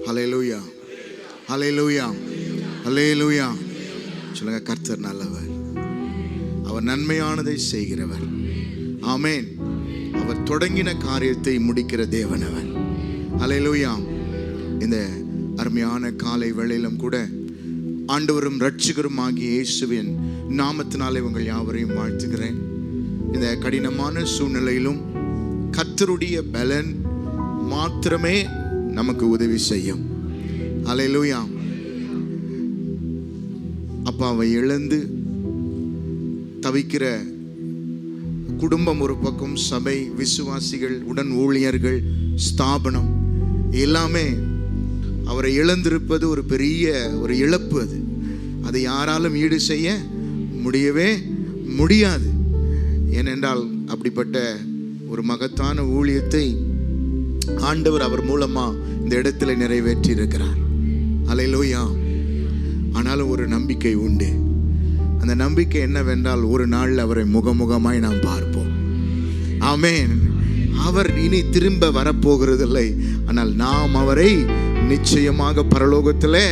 ஹல்லேலூயா, ஹல்லேலூயா, ஹல்லேலூயா. சொல்லுங்க, கர்த்தர் நல்லவர், அவர் நன்மையானதை செய்கிறவர். ஆமென். அவர் தொடங்கின காரியத்தை முடிக்கிற தேவன் அவர். ஹல்லேலூயா. இந்த அருமையான காலை வேளையிலும் கூட ஆண்டவரும் இரட்சகரும் ஆகிய இயேசுவின் நாமத்தினாலே உங்கள் யாவரையும் வாழ்த்துகிறேன். இந்த கடினமான சூழ்நிலையிலும் கர்த்தருடைய பலன் மாத்திரமே நமக்கு உதவி செய்யும். ஹல்லேலூயா. அப்பாவை இழந்து தவிக்கிற குடும்பம் ஒரு பக்கம், சபை, விசுவாசிகள், உடன் ஊழியர்கள், ஸ்தாபனம் எல்லாமே அவரை இழந்திருப்பது ஒரு பெரிய ஒரு இழப்பு. அதை யாராலும் ஈடு செய்ய முடியவே முடியாது. ஏனென்றால் அப்படிப்பட்ட ஒரு மகத்தான ஊழியத்தை ஆண்டவர் அவர் மூலமா இந்த இடத்துல நிறைவேற்றி இருக்கிறார். ஹல்லேலூயா. ஆனாலும் ஒரு நம்பிக்கை உண்டு. அந்த நம்பிக்கை என்னவென்றால், ஒரு நாள் அவரை முகமுகமாய் நாம் பார்ப்போம். ஆமென். அவர் இனி திரும்ப வரப்போகிறதில்லை. ஆனால் நாம் அவரை நிச்சயமாக பரலோகத்தில்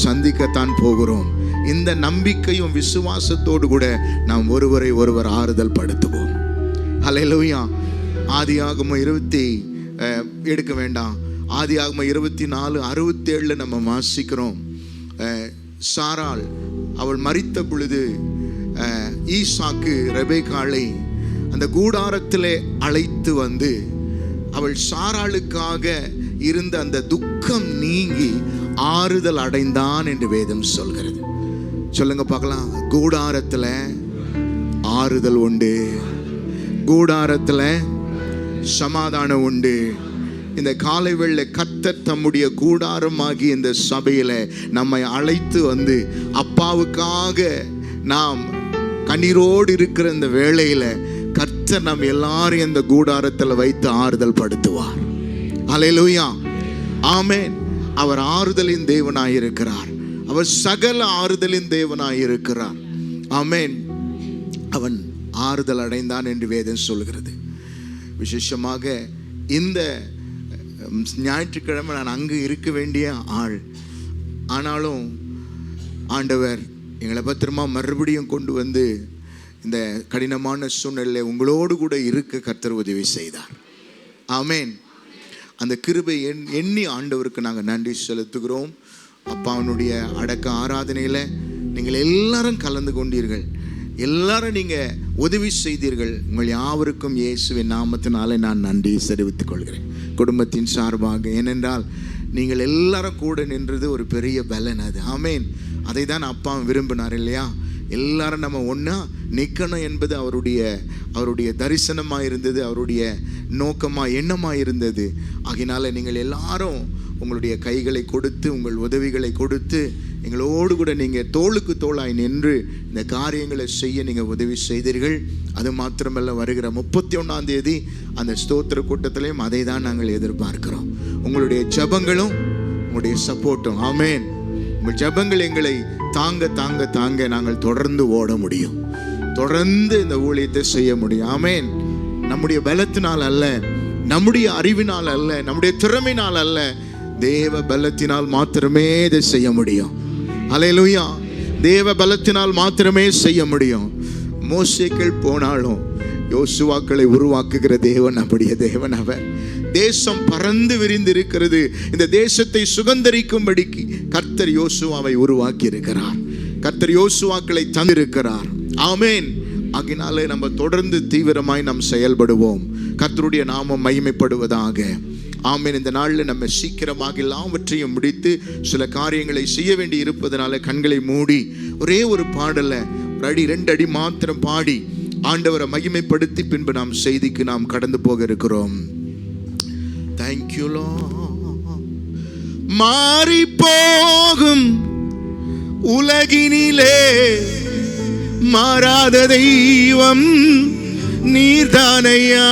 சந்திக்கத்தான் போகிறோம். இந்த நம்பிக்கையும் விசுவாசத்தோடு கூட நாம் ஒருவரை ஒருவர் ஆறுதல் படுத்துவோம். ஹல்லேலூயா. ஆதியாகமம் 20 எடுக்க வேண்டாம், ஆதியாகமம் 24:67 நம்ம வாசிக்கிறோம். சாராள் அவள் மரித்த பொழுது ஈசாக்கு ரெபெக்காளை அந்த கூடாரத்திலே அழைத்து வந்து அவள் சாராளுக்காக இருந்த அந்த துக்கம் நீங்கி ஆறுதல் அடைந்தான் என்று வேதம் சொல்கிறது. சொல்லுங்க பார்க்கலாம். கூடாரத்தில் ஆறுதல் உண்டு, கூடாரத்தில் சமாதானம் உண்டு. இந்த காலை வேளை கர்த்தர் தம்முடைய கூடாரமாகி இந்த சபையில நம்மை அழைத்து வந்து அப்பாவுக்காக நாம் கண்ணீரோடு இருக்கிற இந்த வேளையில கர்த்தர் நம்ம எல்லாரையும் இந்த கூடாரத்தில் வைத்து ஆறுதல் படுத்துவார். ஹல்லேலூயா. ஆமென். அவர் ஆறுதலின் தேவனாயிருக்கிறார். அவர் சகல ஆறுதலின் தேவனாயிருக்கிறார். ஆமென். அவன் ஆறுதல் அடைந்தான் என்று வேதம் சொல்கிறது. விசேஷமாக இந்த ஞாயிற்றுக்கிழமை நான் அங்கு இருக்க வேண்டிய ஆள், ஆனாலும் ஆண்டவர் எங்களை பத்திரமா மறுபடியும் கொண்டு வந்து இந்த கடினமான சூழ்நிலை உங்களோடு கூட இருக்க கர்த்தர் உதவி செய்தார். ஆமென். அந்த கிருபை எண்ணி ஆண்டவருக்கு நாங்கள் நன்றி செலுத்துகிறோம். அப்பாவனுடைய அடக்க ஆராதனையில் நீங்கள் எல்லாரும் கலந்து கொண்டீர்கள், எல்லாரும் நீங்கள் உதவி செய்தீர்கள். உங்கள் யாவருக்கும் இயேசுவின் நாமத்தினாலே நான் நன்றி தெரிவித்துக் கொள்கிறேன், குடும்பத்தின் சார்பாக. ஏனென்றால் நீங்கள் எல்லாரும் கூட நின்றது ஒரு பெரிய பலன் அது. ஆமென். அதை தான் அப்பா விரும்பினார் இல்லையா? எல்லாரும் நம்ம ஒன்றா நிற்கணும் என்பது அவருடைய தரிசனமாக இருந்தது, அவருடைய நோக்கமாக எண்ணமாக இருந்தது. ஆகினால நீங்கள் எல்லாரும் உங்களுடைய கைகளை கொடுத்து, உங்கள் உதவிகளை கொடுத்து எங்களோடு கூட நீங்கள் தோளுக்கு தோளாய் நின்று இந்த காரியங்களை செய்ய நீங்கள் உதவி செய்தீர்கள். அது மாத்திரமல்ல, வருகிற 31ஆம் தேதி அந்த ஸ்தோத்திர கூட்டத்திலையும் அதை தான் நாங்கள் எதிர்பார்க்கிறோம். உங்களுடைய ஜபங்களும் உங்களுடைய சப்போர்ட்டும். ஆமென். உங்கள் ஜபங்கள் எங்களை தாங்க தாங்க தாங்க நாங்கள் தொடர்ந்து ஓட முடியும், தொடர்ந்து இந்த ஊழியத்தை செய்ய முடியும். ஆமென். நம்முடைய பலத்தினால் அல்ல, நம்முடைய அறிவினால் அல்ல, நம்முடைய திறமையினால் அல்ல, தேவ பலத்தினால் மாத்திரமே இதை செய்ய முடியும். ஹல்லேலூயா. தேவ பலத்தினால் மாத்திரமே செய்ய முடியும். மோசேக்கள் போனாலும் யோசுவாக்களை உருவாக்குகிற தேவன் அப்படிய தேவன் அவர். தேசம் பறந்து விரிந்து இருக்கிறது. இந்த தேசத்தை சுகந்தரிக்கும்படிக்கு கர்த்தர் யோசுவாவை உருவாக்கி இருக்கிறார். கர்த்தர் யோசுவாக்களை தந்திருக்கிறார். ஆமென். ஆகினாலே நம்ம தொடர்ந்து தீவிரமாய் நாம் செயல்படுவோம். கர்த்தருடைய நாமம் மகிமைப்படுவதாக. ஆமென். இந்த நாளில் நம்ம சீக்கிரமாக எல்லாவற்றையும் முடித்து சில காரியங்களை செய்ய வேண்டி இருப்பதனால கண்களை மூடி ஒரே ஒரு பாடலை 1 அடி 2 அடி மாத்திரம் பாடி ஆண்டவரை மகிமைப்படுத்தி பின்பு நாம் செய்திக்கு நாம் கடந்து போக இருக்கிறோம். Thank you Lord. மாறி போகும் உலகினிலே மாறாத தெய்வம் நீர்தானையா.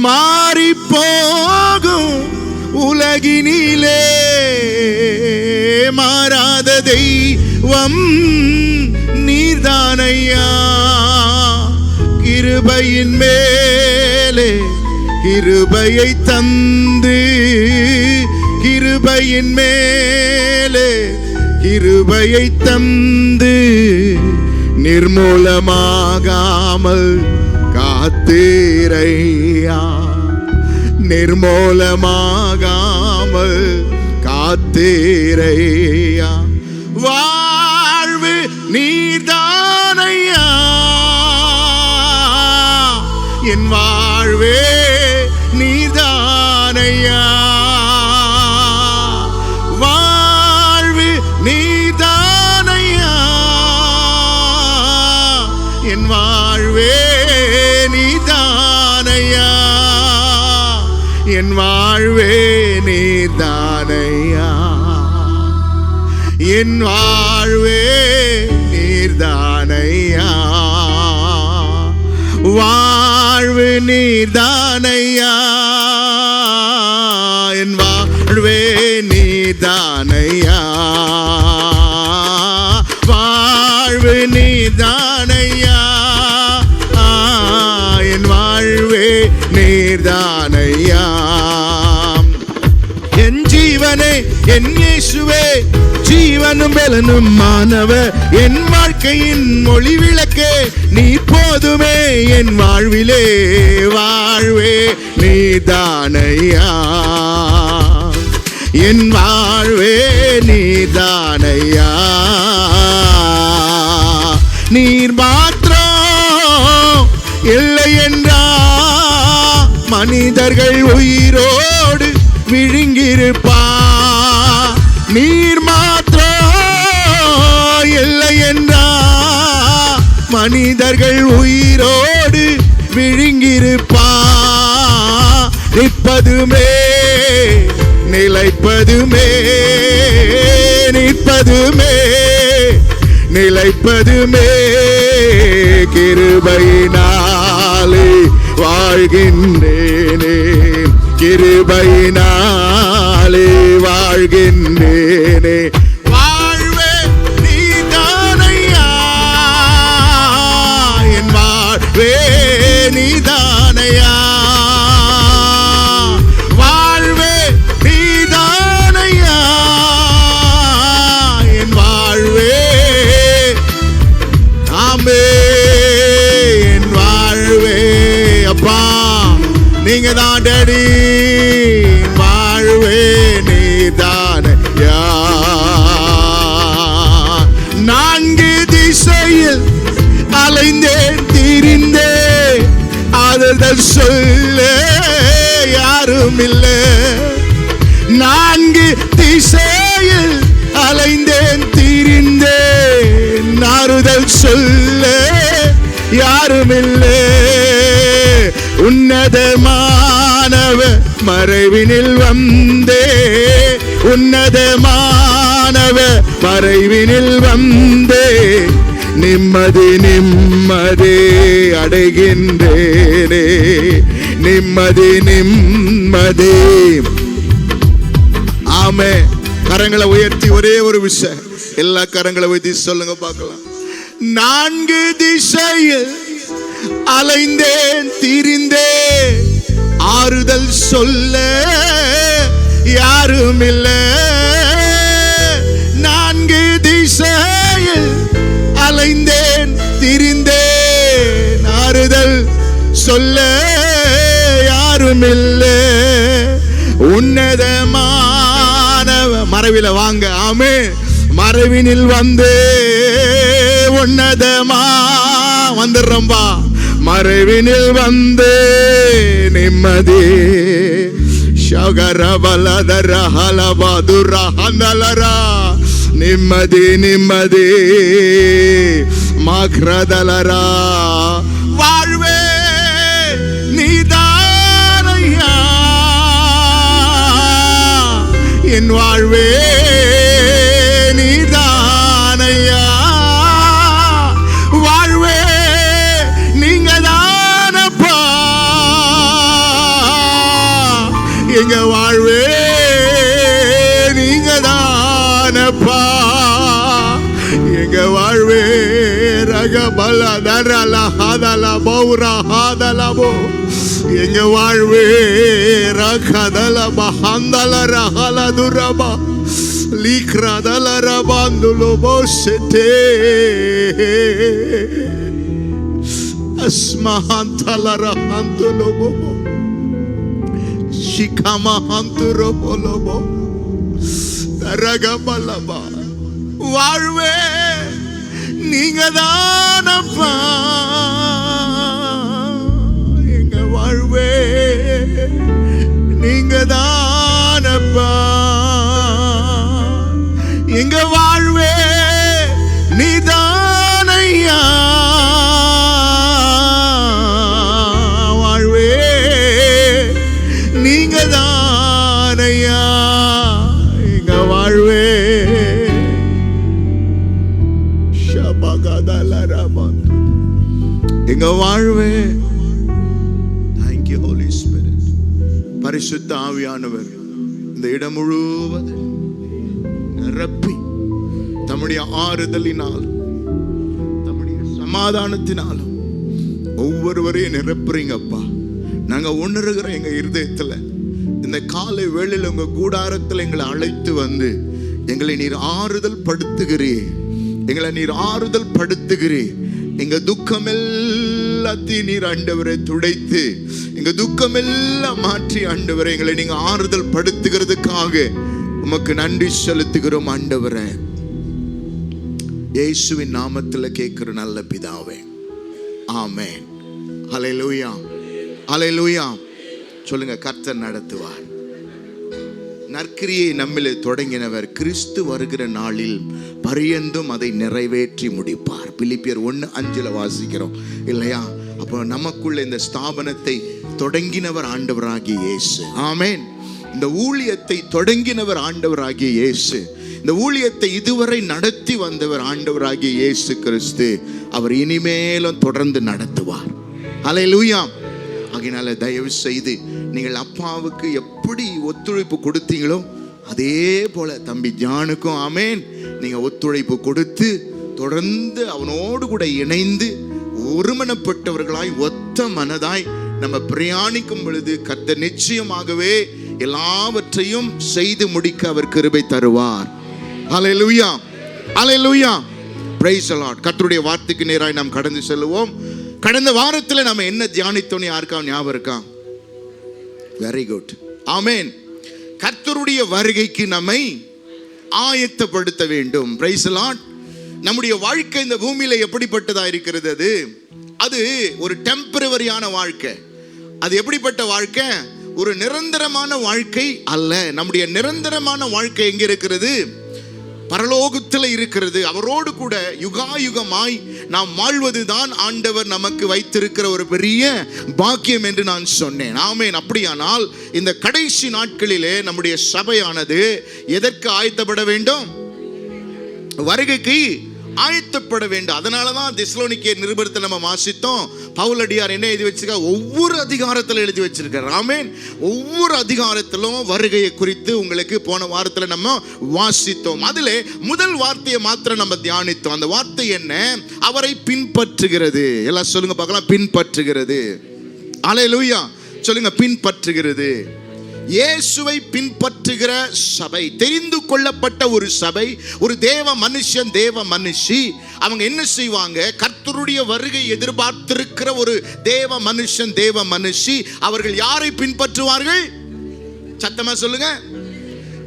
மாறி போகும் உலகினிலே மாறாத தெய்வம் நீர்தானையா. கிருபையின் மேலே கிருபையை தந்து கிருபையின் மேலே கிருபையை தந்து நிர்மூலமாகாமல் காத்தீரையா, நிர்மூலமாகாமல் காத்தீரையா. வாழ்வு நீர்தானையா, என் வாழ்வே நீர்தானையா, வாழ்வு நீர்தானையா, என் வாழ்வே நீர்தானையா, என் வாழ்வே நீர்தானையா, என் வாழ்வே நீர்தானையா, வாழ்வு நீர்தானையா, என் வாழ்வே நீர்தானையா, வாழ்வு நீர்தானையா, என் வாழ்வே நீர்தானையா. என் ஜீவனே என் இயேசுவே, ஜீவனும் பலனும் மானவர், என் வாழ்க்கையின் மொழி விளக்கே நீ போதுமே என் வாழ்விலே, வாழ்வே நீதானையா, என் வாழ்வே நீதானையா. நீர் மாத்திரம் இல்லை என்றா மனிதர்கள் உயிரோடு விழுங்கிருப்பா, நீர் மாத்திரம் இல்லை என்றா மனிதர்கள் உயிரோடு விழுங்கிருப்பா. நிற்பதுமே நிலைப்பதுமே, நிற்பதுமே நிலைப்பதுமே கிருபையினாலே வாழ்கின்றேனே, கிருபையினாலே வாழ்கின்றேனே. வாழ்வே நீதானையா, என் வாழ்வே நீதானையா, வாழ்வே நீதானையா, என் வாழ்வே ஆமே, என் வாழ்வே. அப்பா நீங்க தான் டேடி, வாழ்வே நீதானையா. நான்கு திசையில் அலைந்தேன் திரிந்தேன், ஆறுதல் சொல்ல யாரும் இல்லை. நான்கு திசையில் அலைந்தேன் திரிந்தேன், ஆறுதல் சொல்ல யாரும் இல்லை. உன்னதமானவ மறைவினில் வந்தே, உன்னதமானவ மறைவினில் வந்தே, நிம்மதி நிம்மதி அடைகின்றேனே, நிம்மதி நிம்மதி. ஆமே. கரங்களை உயர்த்தி ஒரே ஒரு விஷயம், எல்லா கரங்களை உயர்த்தி சொல்லுங்க பார்க்கலாம். நான்கு திசையில் அலைந்தேன் திரிந்தேன், ஆறுதல் சொல்ல யாரும் இல்லை. நான்கு திசையில் அலைந்தேன் திரிந்தேன், ஆறுதல் சொல்ல யாரும் இல்லை. உன்னதமானவ மறைவில வாங்க. ஆமே. மறைவினில் வந்து உன்னதமா வந்துடுறம்பா, மறைவினில் வந்து நிம்மதி ஷகரபலதரஹலபதுரஹந்தலரா, நிம்மதி நிம்மதி மக்ரதலரா. வாழ்வே நீதானையா, என் வாழ்வே நீதானையா, வாழ்வே நீங்க தானப்பா, எங்க வாழ்வே நீங்க தானப்பா, எங்க வாழ்வே எங்க வாழ்வே ரகதல மஹந்தல ரஹல துரபா லீக்ரதல ரபாந்துலோ போசெட்டே அஸ்மஹந்தல ரஹந்துலோ போ ஷிகமஹந்துரோ போலோ ரகபலபா. வாழ்வே நீங்க தானப்பா, எங்க வாழ்வே நீங்க தானப்பா, எங்க வாழ்வே நீதானையா, வாழ்வே நீங்க தானையா, எங்க வாழ்வே எங்க வாழ்வே. Thank you Holy Spirit. பரிசுத்த ஆவியானவர் இந்த இடம் முழுவதும் நிரப்பி தம்முடைய ஆறுதலினாலும் தம்முடைய சமாதானத்தினாலும் ஒவ்வொருவரையும் நிரப்புறீங்கப்பா. நாங்க உணர்கிறோம் எங்க இருதயத்துல இந்த காலை வேளையில் உங்க கூடாரத்தில் எங்களை அழைத்து வந்து எங்களை நீர் ஆறுதல் படுத்துகிறீர், எங்களை நீர் ஆறுதல் படுத்துகிறீர். எங்க துக்கம் எல்லாத்தையும் நீர் ஆண்டவரை துடைத்து எங்க துக்கம் எல்லாம் மாற்றி ஆண்டவரை எங்களை நீங்க ஆறுதல் படுத்துகிறதுக்காக உமக்கு நன்றி செலுத்துகிறோம் ஆண்டவரே. இயேசுவின் நாமத்தில் கேட்கிற நல்ல பிதாவே, ஆமென். ஹல்லேலூயா, ஹல்லேலூயா. சொல்லுங்க, கர்த்தர் நடத்துவார். நற்கிரியை நம்மிலே தொடங்கினவர் கிறிஸ்து வருகிற நாளில் பரியந்தும் அதை நிறைவேற்றி முடிப்பார். பிலிப்பியர் 1:5 வாசிக்கிறோம் இல்லையா? அப்போ நமக்குள்ள இந்த ஸ்தாபனத்தை தொடங்கினவர் ஆண்டவராகிய இயேசு. ஆமென். இந்த ஊழியத்தை தொடங்கினவர் ஆண்டவராகிய இயேசு. இந்த ஊழியத்தை இதுவரை நடத்தி வந்தவர் ஆண்டவராகிய இயேசு கிறிஸ்து. அவர் இனிமேலும் தொடர்ந்து நடத்துவார். ஹல்லேலூயா. ஆகையினால தயவு செய்து நீங்கள் அப்பாவுக்கு எப்படி ஒத்துழைப்பு கொடுத்தீங்களோ அதே போல தம்பி ஜானுக்கும் ஆமென் நீங்க ஒத்துழைப்பு கொடுத்து தொடர்ந்து அவனோடு கூட இணைந்து ஒருமனப்பட்டவர்களாய் ஒத்த மனதாய் நம்ம பிரயாணிக்கும் பொழுது கர்த்தர் நிச்சயமாகவே எல்லாவற்றையும் செய்து முடிக்க அவர் கிருபை தருவார். Hallelujah, hallelujah. Praise the Lord. கர்த்தருடைய வார்த்தைக்கு நேராய் நாம் கடந்து செல்லுவோம். கடந்த வாரத்தில் நம்ம என்ன தியானித்தோம் யாருக்கா ஞாபகம் இருக்கா? வெரி குட், ஆமென். கர்த்தருடைய வருகைக்கு நம்மை ஆயத்தப்படுத்த வேண்டும். Price the Lord. நம்முடைய வாழ்க்கை இந்த பூமியில எப்படிப்பட்டதா இருக்கிறது? அது ஒரு டெம்பரவரியான வாழ்க்கை. அது எப்படிப்பட்ட வாழ்க்கை? ஒரு நிரந்தரமான வாழ்க்கை அல்ல. நம்முடைய நிரந்தரமான வாழ்க்கை எங்க இருக்கிறது? பரலோகத்தில் இருக்கிறது. அவரோடு கூட யுகாயுகமாய் நாம் வாழ்வதுதான் ஆண்டவர் நமக்கு வைத்திருக்கிற ஒரு பெரிய பாக்கியம் என்று நான் சொன்னேன். ஆமென். அப்படியானால் இந்த கடைசி நாட்களிலே நம்முடைய சபையானது எதற்கு ஆயத்தப்பட வேண்டும்? வருகைக்கு ஆயத்தப்பட வேண்டும். அதனாலதான் தெசலோனிக்கேயர் நிருபத்தை நம்ம வாசித்தோம். பவுலடியார் என்ன எழுதி வச்சிருக்கார்? ஒவ்வொரு அதிகாரத்தில் எழுதி வச்சிருக்கார். ஆமென். ஒவ்வொரு அதிகாரத்திலும் வருகையை குறித்து உங்களுக்கு போன வாரத்தில் நம்ம வாசித்தோம். அதிலே முதல் வார்த்தையை மாத்திரம் நம்ம தியானித்தோம். அந்த வார்த்தை என்ன? அவரை பின்பற்றுகிறது. எல்லாம் சொல்லுங்க பார்க்கலாம். பின்பற்றுகிறது. அல்லேலூயா. சொல்லுங்க, பின்பற்றுகிறது. இயேசுவை பின்பற்றுகிற சபை, தெரிந்து கொள்ளப்பட்ட ஒரு சபை, ஒரு தேவ மனுஷன் தேவ மனுஷி, அவங்க என்ன செய்வாங்க? கர்த்தருடைய வருகை எதிர்பார்த்திருக்கிற ஒரு தேவ மனுஷன் தேவ மனுஷி, அவர்கள் யாரை பின்பற்றுவார்கள்? சத்தமா சொல்லுங்க,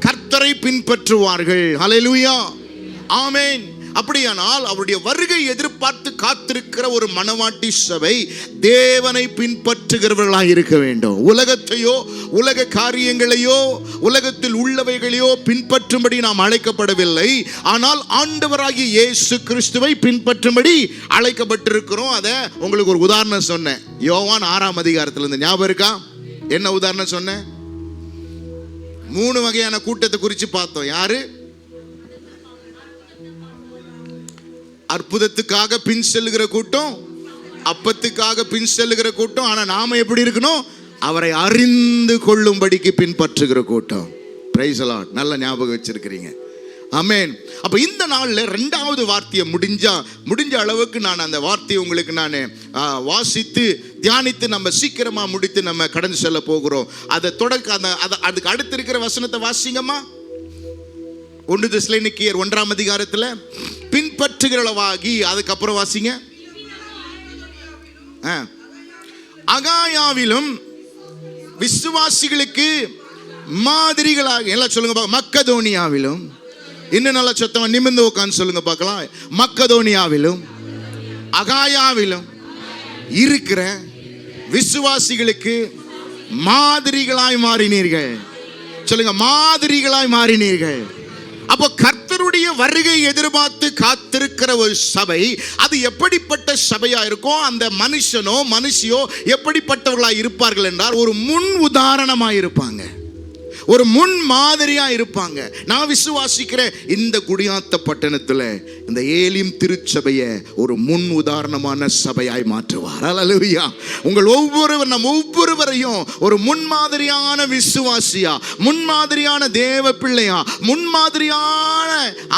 கர்த்தரை பின்பற்றுவார்கள். ஹல்லேலூயா, ஆமென். அப்படியானால் அவருடைய வருகை எதிர்பார்த்து காத்திருக்கிற ஒரு மனவாட்டி சபை தேவனை பின்பற்றுகிறவர்களாக இருக்க வேண்டும். உலகத்தையோ உலக காரியங்களையோ உலகத்தில் உள்ளவைகளையோ பின்பற்றும்படி நாம் அழைக்கப்படவில்லை. ஆனால் ஆண்டவராகிய இயேசு கிறிஸ்துவை பின்பற்றும்படி அழைக்கப்பட்டிருக்கிறோம். அதை உங்களுக்கு ஒரு உதாரணம் சொன்னேன். யோவான் 6ஆம் அதிகாரத்தில் இருந்து ஞாபகம் இருக்கா? என்ன உதாரணம் சொன்னேன்? 3 வகையான கூட்டத்தை குறித்து பார்த்தோம். யாரு? அற்புதத்துக்காக பின் செல்லுகிற கூட்டம், அப்பத்துக்காக பின் செல்லுகிற கூட்டம். ஆனா நாம எப்படி இருக்கணும்? அவரை அறிந்து கொள்ளும்படிக்கு பின்பற்றுகிற கூட்டம். Price the Lord. நல்ல ஞாபகம் வச்சிருக்கிறீங்க. ஆமென். அப்ப இந்த நாள்ல ரெண்டாவது வார்த்தையை முடிஞ்ச அளவுக்கு நான் அந்த வார்த்தையை உங்களுக்கு நான் வாசித்து தியானித்து நம்ம சீக்கிரமா முடித்து நம்ம கடந்து செல்ல போகிறோம். அதை அதுக்கு அடுத்து இருக்கிற வசனத்தை வாசிங்கம்மா. 1 தெசலோனிக்கேயர் 1ஆம் அதிகாரத்துல பின்பற்றுகிறளவாகி, அதுக்கப்புறம் வாசிங்க. அகாயாவிலும் விசுவாசிகளுக்கு மாதிரிகளாக, எல்லாம் சொல்லுங்க. மக்கதோனியாவிலும், இன்னும் நல்ல சத்தமா நிமிர்ந்து உட்கார்ந்து சொல்லுங்க பார்க்கலாம். மக்கதோனியாவிலும் அகாயாவிலும் இருக்கிற விசுவாசிகளுக்கு மாதிரிகளாய் மாறினீர்கள். சொல்லுங்க, மாதிரிகளாய் மாறினீர்கள். அப்போ கர்த்தருடைய வருகை எதிர்பார்த்து காத்திருக்கிற ஒரு சபை, அது எப்படிப்பட்ட சபையா இருக்கும்? அந்த மனுஷியோ எப்படிப்பட்டவர்களாய் இருப்பார்கள் என்றால், ஒரு முன் உதாரணமாய் இருப்பாங்க, ஒரு முன் மாதிரியா இருப்பாங்க. நான் விசுவாசிக்கிறேன், இந்த குடியாத்த பட்டணத்துல இந்த ஏலிம் திருச்சபையை ஒரு முன் உதாரணமான சபையாய் மாற்றுவார். அல்லேலூயா. நம் ஒவ்வொருவரையும் ஒரு முன்மாதிரியான விசுவாசியா, முன்மாதிரியான தேவ பிள்ளையா, முன்மாதிரியான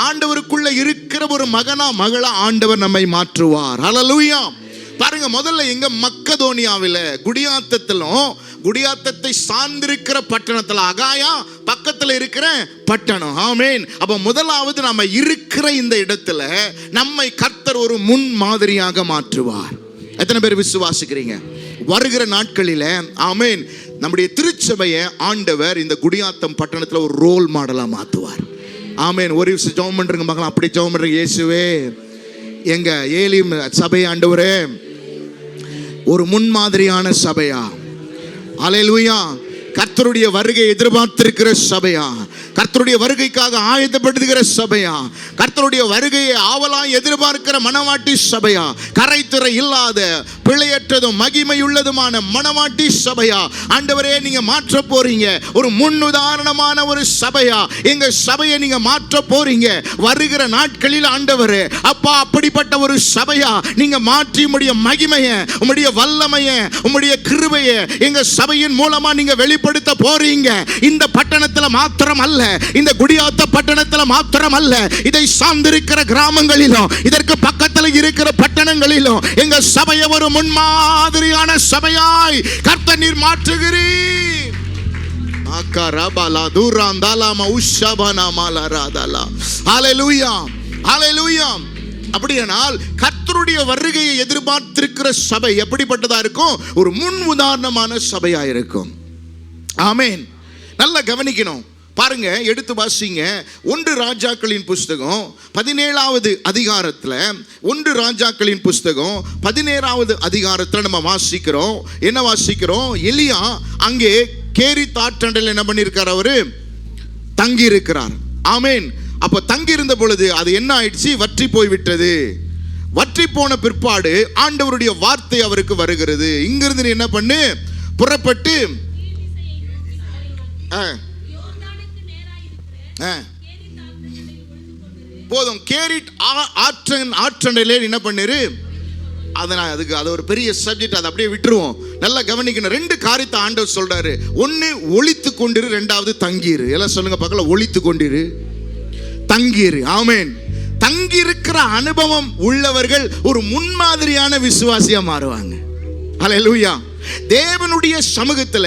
ஆண்டவருக்குள்ள இருக்கிற ஒரு மகளா ஆண்டவர் நம்மை மாற்றுவார். அல்லேலூயா. பாருங்க, முதல்ல எங்க மக்கதோனியாவில குடியாத்தத்தை சார்ந்திருக்கிற பட்டணத்துல, அகாயா பக்கத்துல இருக்கிற பட்டணம். ஆமென். அப்ப முதலாவது நம்ம இருக்கிற இந்த இடத்துல நம்மை கர்த்தர் ஒரு முன் மாதிரியாக மாற்றுவார். எத்தனை பேர் விசுவாசிக்கிறீங்க? வருகிற நாட்களில ஆமென், நம்முடைய திருச்சபையை ஆண்டவர் இந்த குடியாத்தம் பட்டணத்துல ஒரு ரோல் மாடலா மாற்றுவார். ஆமென். ஒரு விஷயம் ஜெபம் பண்றீங்க மகளா, அப்படி ஜெபம் பண்றீங்க. இயேசுவே, எங்க ஏலிம் சபை ஆண்டவரே ஒரு முன்மாதிரியான சபையா, அல்லேலூயா, கர்த்தருடைய வருகை எதிர்பார்த்திருக்கிற சபையா, கர்த்தருடைய வருகைக்காக ஆயத்தப்படுத்துகிற சபையா, கர்த்தருடைய வருகையை ஆவலாய் எதிர்பார்க்கிற மனவாட்டி சபையா, கரைத்துறை இல்லாத பிழையற்றதும் மகிமையுள்ளதுமான மனவாட்டி சபையா ஆண்டவரே நீங்க மாற்ற போறீங்க. ஒரு முன் உதாரணமான ஒரு சபையா எங்க சபையை நீங்க மாற்ற போறீங்க. வருகிற நாட்களில் ஆண்டவரே அப்பா, அப்படிப்பட்ட ஒரு சபையா நீங்க மாற்றி உம்முடைய மகிமையை, உம்முடைய வல்லமையை, உம்முடைய கிருபையை எங்க சபையின் மூலமா நீங்க வெளிப்படுத்த போறீங்க. இந்த பட்டணத்துல மாத்திரம் அல்ல, இந்த குடியாத்த பட்டணத்துல மாத்திரம் அல்ல, இதை சார்ந்திருக்கிற கிராமங்களிலும் இதற்கு பக்கத்துல இருக்கிற பட்டணங்களிலும் எங்க சபையை ஒரு முன்மாதிரியான சபையாய் கர்த்தர் நீர் மாற்றுகிறீர். அப்படியானால் கர்த்தருடைய வருகையை எதிர்பார்த்திருக்கிற சபை எப்படிப்பட்டதா இருக்கும்? ஒரு முன் உதாரணமான சபையா இருக்கும். ஆமென். நல்லா கவனிக்கணும். பாருங்க, எடுத்து வாசிங்க. 1 ராஜாக்களின் புஸ்தகம் 17வது அதிகாரத்தில், 1 ராஜாக்களின் புஸ்தகம் 17வது அதிகாரத்தில் நம்ம வாசிக்கிறோம். என்ன வாசிக்கிறோம்? எலியா அங்கே கேரித் ஆற்றண்டல் என்ன பண்ணியிருக்கார்? அவரு தங்கி இருக்கிறார். ஆமென். அப்ப தங்கி இருந்த பொழுது அது என்ன ஆயிடுச்சு? வற்றி போய்விட்டது. வற்றி போன பிற்பாடு ஆண்டவருடைய வார்த்தை அவருக்கு வருகிறது. இங்கிருந்து என்ன பண்ணு, புறப்பட்டு போதும் கேரிட் ஆற்றண்டலே என்ன பண்ணிரு. அது ஒரு பெரிய சப்ஜெக்ட், அதை அப்படியே விட்டுருவோம். நல்லா கவனிக்கணும். 2 காரியத்தை ஆண்டவர் சொல்றாரு. 1 ஒளித்து கொண்டிரு, 2வது தங்கிரு. எல்லாம் சொல்லுங்க பார்க்கலாம். ஒளித்து கொண்டிரு, தங்கிரு. ஆமென். தங்கி இருக்கிற அனுபவம் உள்ளவர்கள் ஒரு முன்மாதிரியான விசுவாசியா மாறுவாங்க. அல்லேலூயா. தேவனுடைய சமூகத்துல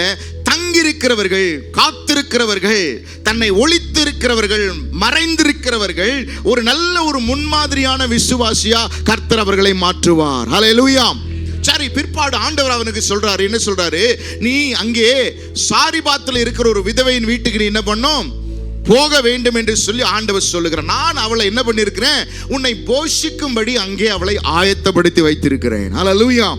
தங்கியிருக்கிறவர்கள், காத்திருக்கிறவர்கள், தன்னை ஒளித்திருக்கிறவர்கள், மறைந்திருக்கிறவர்கள் ஒரு நல்ல ஒரு முன்மாதிரியான விசுவாசியா கர்த்தர் அவர்களை மாற்றுவார். அல்லேலூயா. சரி, பிற்பாடு ஆண்டவர் அவனுக்கு சொல்றாரு. என்ன சொல்றாரு? நீ அங்கே சாரிபாத்தில் இருக்கிற ஒரு விதவையின் வீட்டுக்கு நீ என்ன பண்ணும்? போக வேண்டும் என்று சொல்லி ஆண்டவர் சொல்லுகிறார். நான் அவளை என்ன பண்ணிருக்கிறேன்? உன்னை போஷிக்கும்படி அங்கே அவளை ஆயத்தப்படுத்தி வைத்திருக்கிறேன். அல்லேலூயா.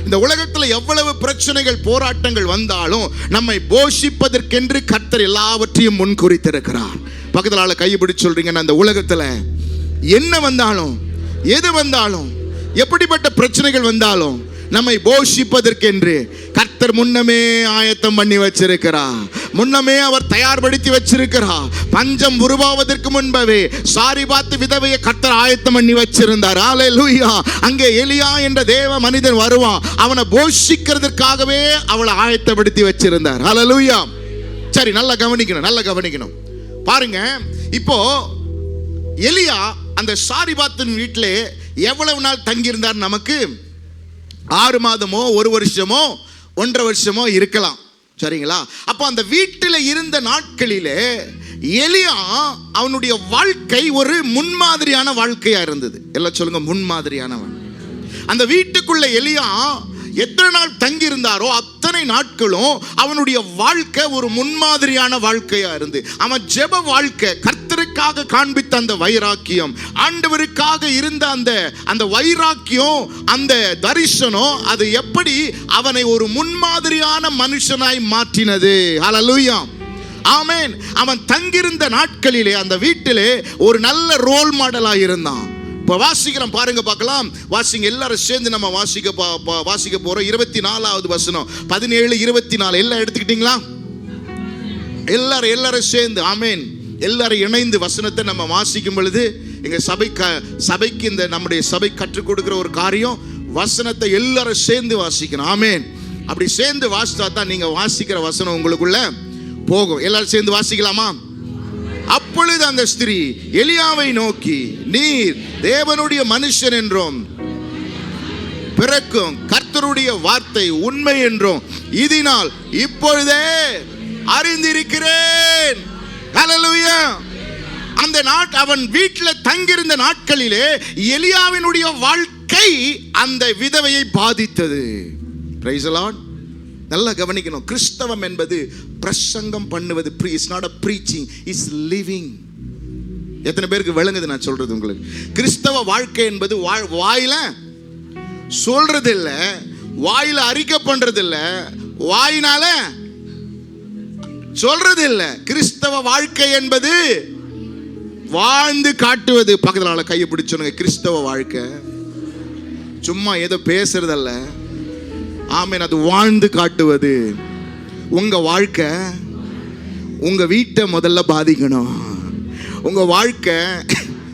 இந்த உலகத்துல எவ்வளவு பிரச்சனைகள், போராட்டங்கள் வந்தாலும் நம்மை போஷிப்பதற்கென்று கர்த்தர் எல்லாவற்றையும் முன்குறித்திருக்கிறார். பக்கத்துல ஆளை கைப்பிடிச்சு சொல்றீங்க, அந்த உலகத்துல என்ன வந்தாலும், எது வந்தாலும், எப்படிப்பட்ட பிரச்சனைகள் வந்தாலும் நம்மை போஷிப்பதற்கென்று கர்த்தர் முன்னமே ஆயத்தம் பண்ணி வச்சிருக்கிறார். முன்னமே அவர் தயார்படுத்தி வச்சிருக்கிறார். பஞ்சம் உருவாவதற்கு முன்பவே சாரிபாத் விதவையை கர்த்தர் ஆயத்தம் பண்ணி வச்சிருந்தார். அல்லேலூயா. அங்கே எலியா என்ற தேவ மனிதன் வருவான். அவனை போஷிக்கிறதுக்காகவே அவளை ஆயத்தப்படுத்தி வச்சிருந்தார். அல்லேலூயா. சரி, நல்லா கவனிக்கணும். பாருங்க, இப்போ எலியா அந்த சாரிபாத்தின் வீட்டிலே எவ்வளவு நாள் தங்கியிருந்தார்? நமக்கு 6 மாதமோ 1 வருஷமோ 1.5 வருஷமோ இருக்கலாம், சரிங்களா? அப்போ அந்த வீட்டில் இருந்த நாட்களிலே எலியா அவனுடைய வாழ்க்கை ஒரு முன்மாதிரியான வாழ்க்கையா இருந்தது. எல்லாம் சொல்லுங்க, முன்மாதிரியான வாழ்க்கை. அந்த வீட்டுக்குள்ள எலியா எத்தனை நாள் தங்கி இருந்தாரோ அத்தனை நாட்களும் அவனுடைய வாழ்க்கை ஒரு முன்மாதிரியான வாழ்க்கையா இருந்து, அவன் ஜெப வாழ்க்கை, கர்த்தருக்காக காண்பித்த அந்த வைராக்கியம், ஆண்டவருக்காக இருந்த அந்த வைராக்கியம், அந்த தரிசனம், அது எப்படி அவனை ஒரு முன்மாதிரியான மனுஷனாய் மாற்றினது. ஹல்லேலூயா, ஆமென். அவன் தங்கியிருந்த நாட்களிலே அந்த வீட்டிலே ஒரு நல்ல ரோல் மாடலாக இருந்தான். இப்போ வாசிக்கிறோம் பாருங்க, பார்க்கலாம். வாசிங்க, எல்லாரும் சேர்ந்து நம்ம வாசிக்க போறோம். 24வது வசனம், 17, 24 எல்லாம் எடுத்துக்கிட்டீங்களா? எல்லாரும் சேர்ந்து, ஆமென், எல்லாரும் இணைந்து வசனத்தை நம்ம வாசிக்கும் பொழுது எங்க சபைக்கு இந்த நம்முடைய சபை கற்றுக் கொடுக்கிற ஒரு காரியம், வசனத்தை எல்லாரும் சேர்ந்து வாசிக்கணும். ஆமென். அப்படி சேர்ந்து வாசித்தா தான் நீங்க வாசிக்கிற வசனம் உங்களுக்குள்ள போகும். எல்லாரும் சேர்ந்து வாசிக்கலாமா? அப்பொழுது அந்த ஸ்திரீ எலியாவை நோக்கி, நீர் தேவனுடைய மனுஷன் என்றும் பிறக்கும் கர்த்தருடைய வார்த்தை உண்மை என்றும் இதனால் இப்பொழுதே அறிந்திருக்கிறேன். ஹல்லேலூயா. அந்த அவன் வீட்டில் தங்கியிருந்த நாட்களிலே எலியாவினுடைய வாழ்க்கை அந்த விதவையை பாதித்தது. Price the Lord. நல்லா கவனிக்கணும். கிறிஸ்தவம் என்பது பிரசங்கம் பண்ணுவது, it's not a preaching, it's living. எத்தனை பேருக்கு விளங்குது நான் சொல்றது உங்களுக்கு? கிறிஸ்தவ வாழ்க்கை என்பது வாயில சொல்றது இல்ல, வாயில அறிக்கை பண்றது இல்ல, வாயினால சொல்றது இல்ல. கிறிஸ்தவ வாழ்க்கை என்பது வாழ்ந்து காட்டுவது. பக்கத்துல கையை பிடிச்சோங்க. கிறிஸ்தவ வாழ்க்கை சும்மா ஏதோ பேசுறதல்ல, ஆமென், அது வாழ்ந்து காட்டுவது. உங்க வாழ்க்கை உங்க வீட்டை முதல்ல பாதிக்கணும். உங்க வாழ்க்கை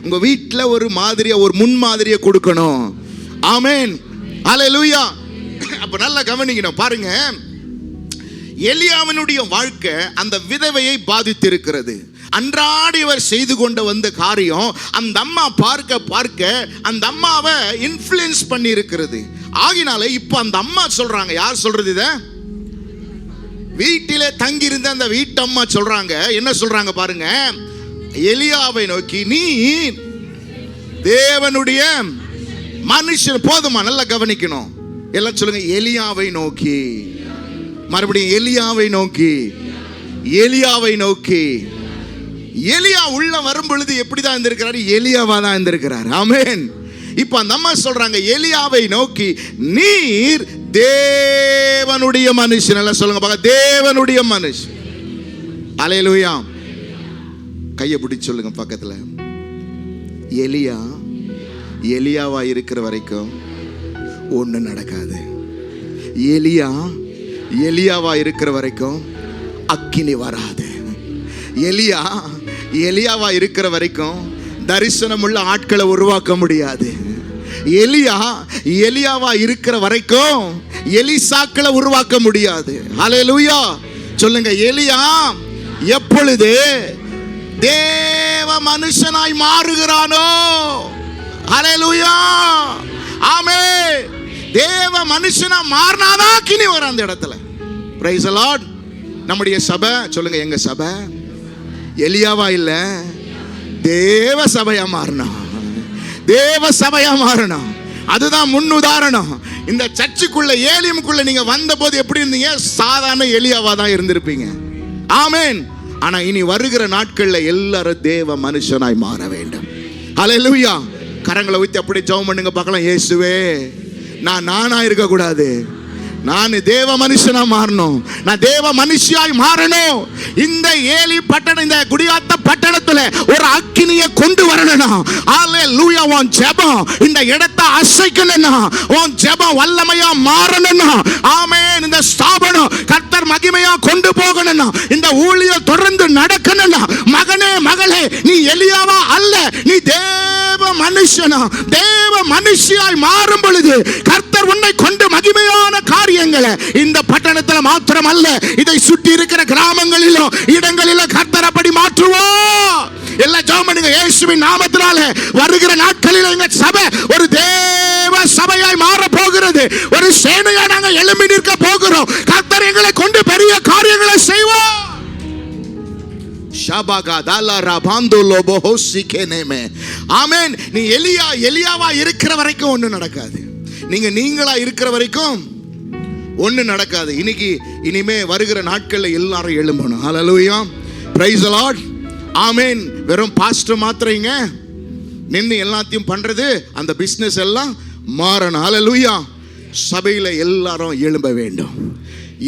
உங்க வீட்டில் ஒரு மாதிரியா, ஒரு முன்மாதிரியை கொடுக்கணும். ஆமென், ஹல்லேலூயா. அப்ப நல்லா கவனிக்கணும். பாருங்க, எலியாவினுடைய வாழ்க்கை அந்த விதவையை பாதித்திருக்கிறது. அன்றாடி இவர் செய்து கொண்டு வந்த காரியம் அந்த அம்மா பார்க்க அந்த அம்மாவை இன்ஃப்ளூயன்ஸ் பண்ணி இருக்கிறது. ஆகினால இப்ப அந்த அம்மா சொல்றாங்க, யார் சொல்றது? இத வீட்டிலே தங்கியிருந்த அந்த வீட்டம்மா சொல்றாங்க. என்ன சொல்றாங்க பாருங்க, எலியாவை நோக்கி, நீ தேவனுடைய மனுஷன். போதுமா? நல்லா கவனிக்கணும். எல்லாம் சொல்லுங்க, எலியாவை நோக்கி. மறுபடியும் எலியாவை நோக்கி, எலியாவை நோக்கி. எலியா உள்ள வரும் பொழுது எப்படிதான் இருந்திருக்கிறார்? எலியாவா தான் இருந்திருக்கிறார். ஆமென். இப்ப அந்த அம்மா சொல்றாங்க, எலியாவை நோக்கி, நீர் தேவனுடைய மனுஷன். எல்லாம் சொல்லுங்க பாக்க, தேவனுடைய மனுஷன். ஹல்லேலூயா. கையை பிடிச்சு சொல்லுங்க பக்கத்துல. எலியாவா இருக்கிற வரைக்கும் ஒண்ணு நடக்காது. எலியாவா இருக்கிற வரைக்கும் அக்கினி வராது. எலியாவா இருக்கிற வரைக்கும் தரிசனம் உள்ள ஆட்களை உருவாக்க முடியாது. எலியாவா இருக்கிற வரைக்கும் எலிசாக்களை உருவாக்க முடியாது. ஹல்லேலூயா. சொல்லுங்க, எலியா எப்பொழுது தேவ மனுஷனாய் மாறுகிறானோ, ஹல்லேலூயா, ஆமென், தேவ மனுஷனா மாறினாதான் அக்கினி வரும் அந்த இடத்துல. Price the Lord. நம்முடைய சபை, சொல்லுங்க, எங்க சபை எலியாவா இல்ல, தேவ சபையா மாறணும். தேவ சபையா மாறணும். அதுதான் முன் உதாரணம். இந்த சர்ச்சுக்குள்ள ஏலியமுக்குள்ள நீங்க வந்த போது எப்படி இருந்தீங்க? சாதாரண எலியாவா தான் இருந்திருப்பீங்க. ஆமென். ஆனா இனி வருகிற நாட்கள்ல எல்லாரும் தேவ மனுஷனாய் மாற வேண்டும். ஹல்லேலூயா. கரங்களை வைத்து அப்படி ஜெபம் பண்ணுங்க பார்க்கலாம். இயேசுவே, நானா இருக்க கூடாது, நான் தேவ மனுஷனா மாறணும், நான் தேவ மனுஷியாய் மாறணும். இந்த ஏலி பட்டணம், இந்த குடியாத்த பட்டணத்துல ஒரு அக்கினியை கொண்டு வரணும். ஹல்லேலூயா. உன் ஜெபம் இந்த இடத்தை அசைக்கணும். உன் ஜெபம் வல்லமையா மாறணும். ஆமென். இந்த ஸ்தாபனம் கர்த்தர் மகிமையா கொண்டு போகணும். இந்த ஊழியம் தொடர்ந்து நடக்கணும். மகனே, மகளே, நீ எலியாவா அல்ல, நீ தேவ மனுஷனா, தேவ மனுஷியாய் மாறும் பொழுது கர்த்தர் உன்னை கொண்டு மகிமையான காரியங்களை இந்த பட்டணத்தில் மாத்திரம் அல்ல, இதை சுற்றி இருக்கிற கிராமங்களிலும் இடங்களிலும் கர்த்தர் அப்படி மாற்றுவோம். எல்லாம் ஜெபம் பண்ணுங்க. இயேசுவின் நாமத்தினால வருகிற நாட்களில் எங்க சபை ஒரு தேவ சபையாய் மாற போகிறது. ஒரு சேனையா நாங்கள் எழும்பி நிற்க போகிறோம். கர்த்தர் எங்களை கொண்டு பெரிய காரியங்களை செய்வார். ஆமென். நீ எலியாவா இருக்கிற வரைக்கும் ஒண்ணு நடக்காது. நீங்களா இருக்கிற வரைக்கும் ஒண்ணு நடக்காது. இனிமே வருகிற நாட்கள்ல எல்லாரும் எழும்பணும். ஹல்லேலூயா, பிரைஸ் தி லார்ட், ஆமென். வெறும் பாஸ்டர் மாத்திரங்க நின்று எல்லாத்தையும் பண்றது, அந்த பிசினஸ் எல்லாம் மாறணும். ஹல்லேலூயா. சபையில எல்லாரும் எழும்ப வேண்டும்.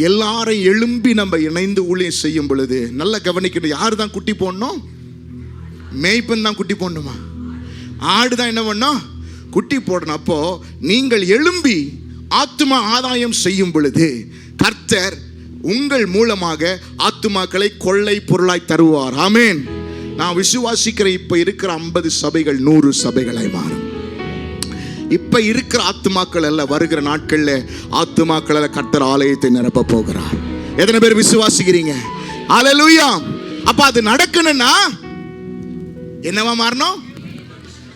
எல்லாரும் எழும்பி நம்ம இணைந்து ஊழியம் செய்யும் பொழுது நல்லா கவனிக்கணும். யார் தான் குட்டி போடணும்? மேய்ப்பன் தான் குட்டி போடணுமா? ஆடு தான் என்ன பண்ணணும்? குட்டி போடணும். அப்போ நீங்கள் எழும்பி ஆத்துமா ஆதாயம் செய்யும் பொழுது கர்த்தர் உங்கள் மூலமாக ஆத்துமாக்களை கொள்ளை பொருளாய் தருவார். ஆமென். நான் விசுவாசிக்கிற இப்ப இருக்கிற 50 சபைகள் 100 சபைகளாய் மாறும். இப்ப இருக்கிற ஆத்துமாக்கள் அல்ல, வருகிற நாட்கள்ல ஆத்துமாக்கள் கர்த்தர் ஆலயத்தை நிரப்ப போகிறார். எத்தனை பேர் விசுவாசிக்கிறீங்க? ஹல்லேலூயா. அப்ப அது நடக்கணும்னா என்னவா மாறணும்?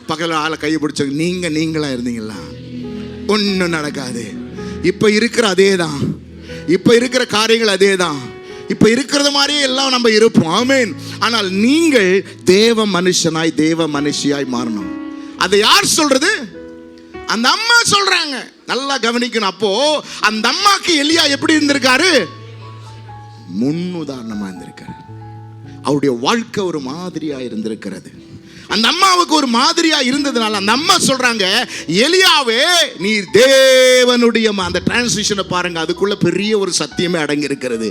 பக்கத்துல ஆளை கையை பிடிச்ச நீங்களா இருந்தீங்களா ஒன்னும் நடக்காது. இப்ப இருக்கிற அதே தான், இப்ப இருக்கிற காரியங்கள் அதே தான், இப்ப இருக்கிறது மாதிரியே எல்லாம் நம்ம இருப்போம். ஆமென். ஆனால் நீங்கள் தேவ மனுஷனாய் தேவ மனுஷியாய் மாறணும். அதை யார் சொல்றது? அந்த அம்மா சொல்றாங்க. நல்லா கவனிக்கணும். அப்போ அந்த அம்மாக்கு எலியா எப்படி இருந்திருக்காரு? முன்னுதாரணமா இருந்திருக்காரு. அவருடைய வாழ்க்கை ஒரு மாதிரியா இருந்திருக்கிறது. அந்த அம்மாவுக்கு ஒரு மாதிரியா இருந்ததுனால அந்த அம்மா சொல்றாங்க, எலியாவே நீ தேவனுடைய, அந்த டிரான்ஸ்லேஷனை பாருங்க, அதுக்குள்ள பெரிய ஒரு சத்தியமே அடங்கி இருக்கிறது.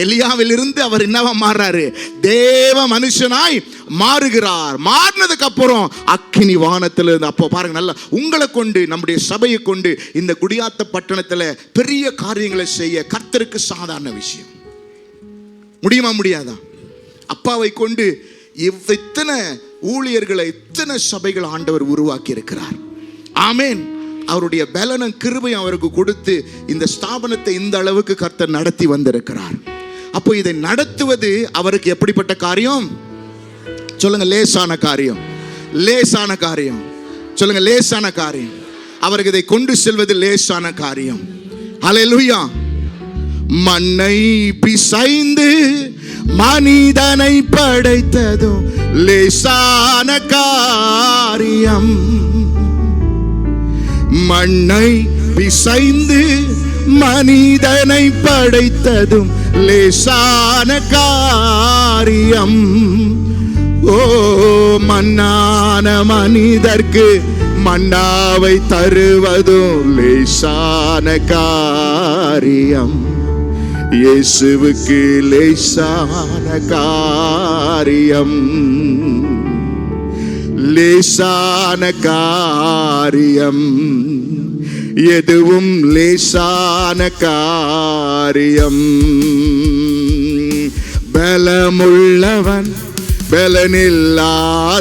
எலியாவிலிருந்து அவர் என்னவா மாறுறாரு? தேவ மனுஷனாய் மாறுகிறார். மாறினதுக்கு அப்புறம் அக்கினி வானத்துல இருந்து, அப்போ பாருங்க நல்லா, உங்களை கொண்டு நம்முடைய சபையை கொண்டு இந்த குடியாத்த பட்டணத்துல பெரிய காரியங்களை செய்ய கர்த்தருக்கு சாதாரண விஷயம். முடியுமா? முடியாதா? அப்பாவை கொண்டு இத்தனை ஊழியர்களை, இத்தனை சபைகள் ஆண்டவர் உருவாக்கி இருக்கிறார். ஆமென். அவருடைய பலனும் கிருபையும் அவருக்கு கொடுத்து இந்த ஸ்தாபனத்தை இந்த அளவுக்கு கர்த்தர் நடத்தி வந்திருக்கிறார். அப்போ இதை நடத்துவது அவருக்கு எப்படிப்பட்ட காரியம்? சொல்லுங்க, லேசான காரியம். லேசான காரியம். சொல்லுங்க, லேசான காரியம். அவருக்கு இதை கொண்டு செல்வது லேசான காரியம். ஹல்லேலூயா. மண்ணை பிசைந்து மனிதனை படைத்ததும் லேசான காரியம். மண்ணை பிசைந்து மனிதனை படைத்ததும் லேசான காரியம். ஓ, மண்ணான மனிதர்க்கு மன்னாவை தருவதும் லேசான காரியம். இயேசுவுக்கு லேசான காரியம். லேசான காரியம். எதுவும் லேசான காரியம். பலமுள்ளவன் பலனில்லாதவன்,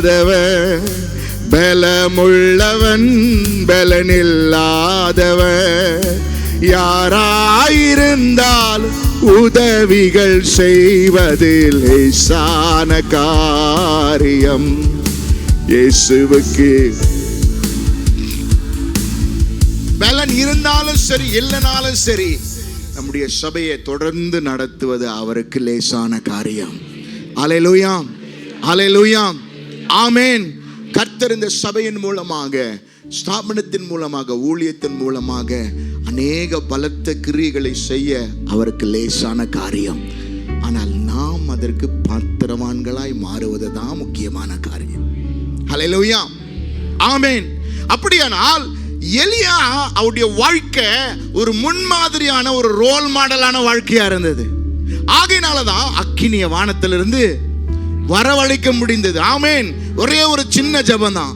பலமுள்ளவன் பலனில்லாதவன், யாராயிருந்தால் உதவிகள் செய்வது லேசான காரியம். இயேசுவுக்கு பலன் இருந்தாலும் சரி இல்லைனாலும் சரி நம்முடைய சபையை தொடர்ந்து நடத்துவது அவருக்கு லேசான காரியம். அல்லேலூயா, அல்லேலூயா, ஆமென். கர்த்தர் இந்த சபையின் மூலமாக, ஸ்தாபனத்தின் மூலமாக, ஊழியத்தின் மூலமாக அநேக பலத்த கிரியைகளை செய்ய அவருக்கு லேசான காரியம். ஆனால் நாம் அதற்கு பாத்திரவான்களாய் மாறுவது தான் முக்கியமான காரியம். அல்லேலூயா, ஆமென். அப்படியானால் எலியா அவருடைய வாழ்க்கை ஒரு முன்மாதிரியான, ஒரு ரோல் மாடலான வாழ்க்கையா இருந்தது. ஆகையினாலதான் அக்கினிய வானத்திலிருந்து வரவழைக்க முடிந்தது. ஆமென். ஒரே ஒரு சின்ன ஜெபம் தான்,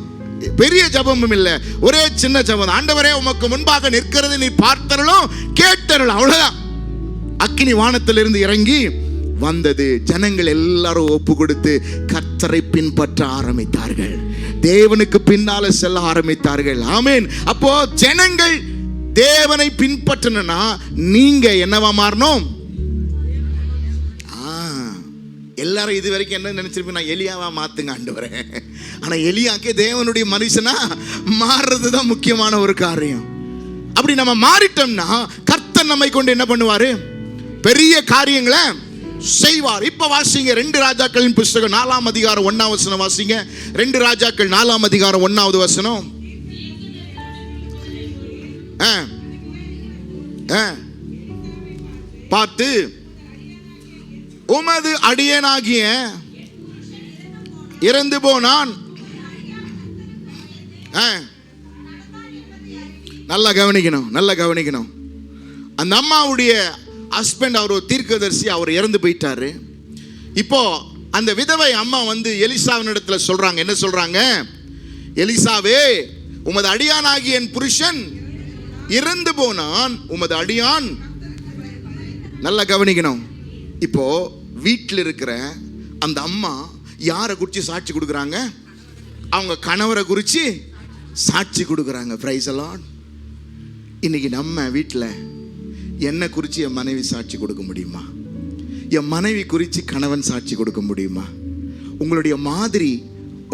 பெரிய ஜெபமும் இல்லை, ஒரே சின்ன ஜெபம் தான். ஆண்டவரே, உமக்கு முன்பாக நிற்கிறது நீ பார்த்தருளும் கேட்டருளும், அவ்வளவுதான். அக்கினி வானத்திலிருந்து இறங்கி வந்தது. ஜனங்கள் எல்லாரும் ஒப்பு கொடுத்து கர்த்தரை பின்பற்ற ஆரம்பித்தார்கள். தேவனுக்கு பின்னால செல்ல ஆரம்பித்தார்கள். ஆமென். அப்போ ஜனங்கள் தேவனை பின்பற்றணும்னா நீங்க என்னவா மாறணும்? எல்லாரும் இது வரைக்கும் என்ன நினைச்சிருப்பீங்க, நான் எலியாவா மாத்துங்க ஆண்டவரே. ஆனா எலியாக்கே தேவனுடைய மனுஷனா மாறுறது தான் முக்கியமான ஒரு காரியம். அப்படி நம்ம மாறிட்டோம்னா கர்த்தர் நம்மை கொண்டு என்ன பண்ணுவாரு, பெரிய காரியங்களை செய்வார். இப்ப வாசிங்க 2 ராஜாக்களின் புஸ்தகம் 4ஆம் அதிகாரம் 1ஆம் வசனம் வாசிங்க. 2 ராஜாக்கள் 4ஆம் அதிகாரம் 1வது வசனம். பார்த்து, உமது அடியேனாகிய இறந்து போனான். நல்லா கவனிக்கணும், நல்லா கவனிக்கணும். அந்த அம்மாவுடைய ஹஸ்பண்ட், அவர் ஒரு தீர்க்கதரிசி, அவர் இறந்து போயிட்டாரு. இப்போ அந்த விதவை அம்மா வந்து எலிசாவின் இடத்துல சொல்றாங்க, என்ன சொல்றாங்க, எலிசாவே, உமது அடியானாகிய என் புருஷன் இறந்து போனான், உமது அடியான். நல்லா கவனிக்கணும். இப்போ வீட்டில் இருக்கிற அந்த அம்மா யாரை குறித்து சாட்சி கொடுக்குறாங்க, அவங்க கணவரை குறித்து சாட்சி கொடுக்குறாங்க. Price the Lord. இன்னைக்கு நம்ம வீட்டில் என்னை குறித்து என் மனைவி சாட்சி கொடுக்க முடியுமா? என் மனைவி குறித்து கணவன் சாட்சி கொடுக்க முடியுமா? உங்களுடைய மாதிரி,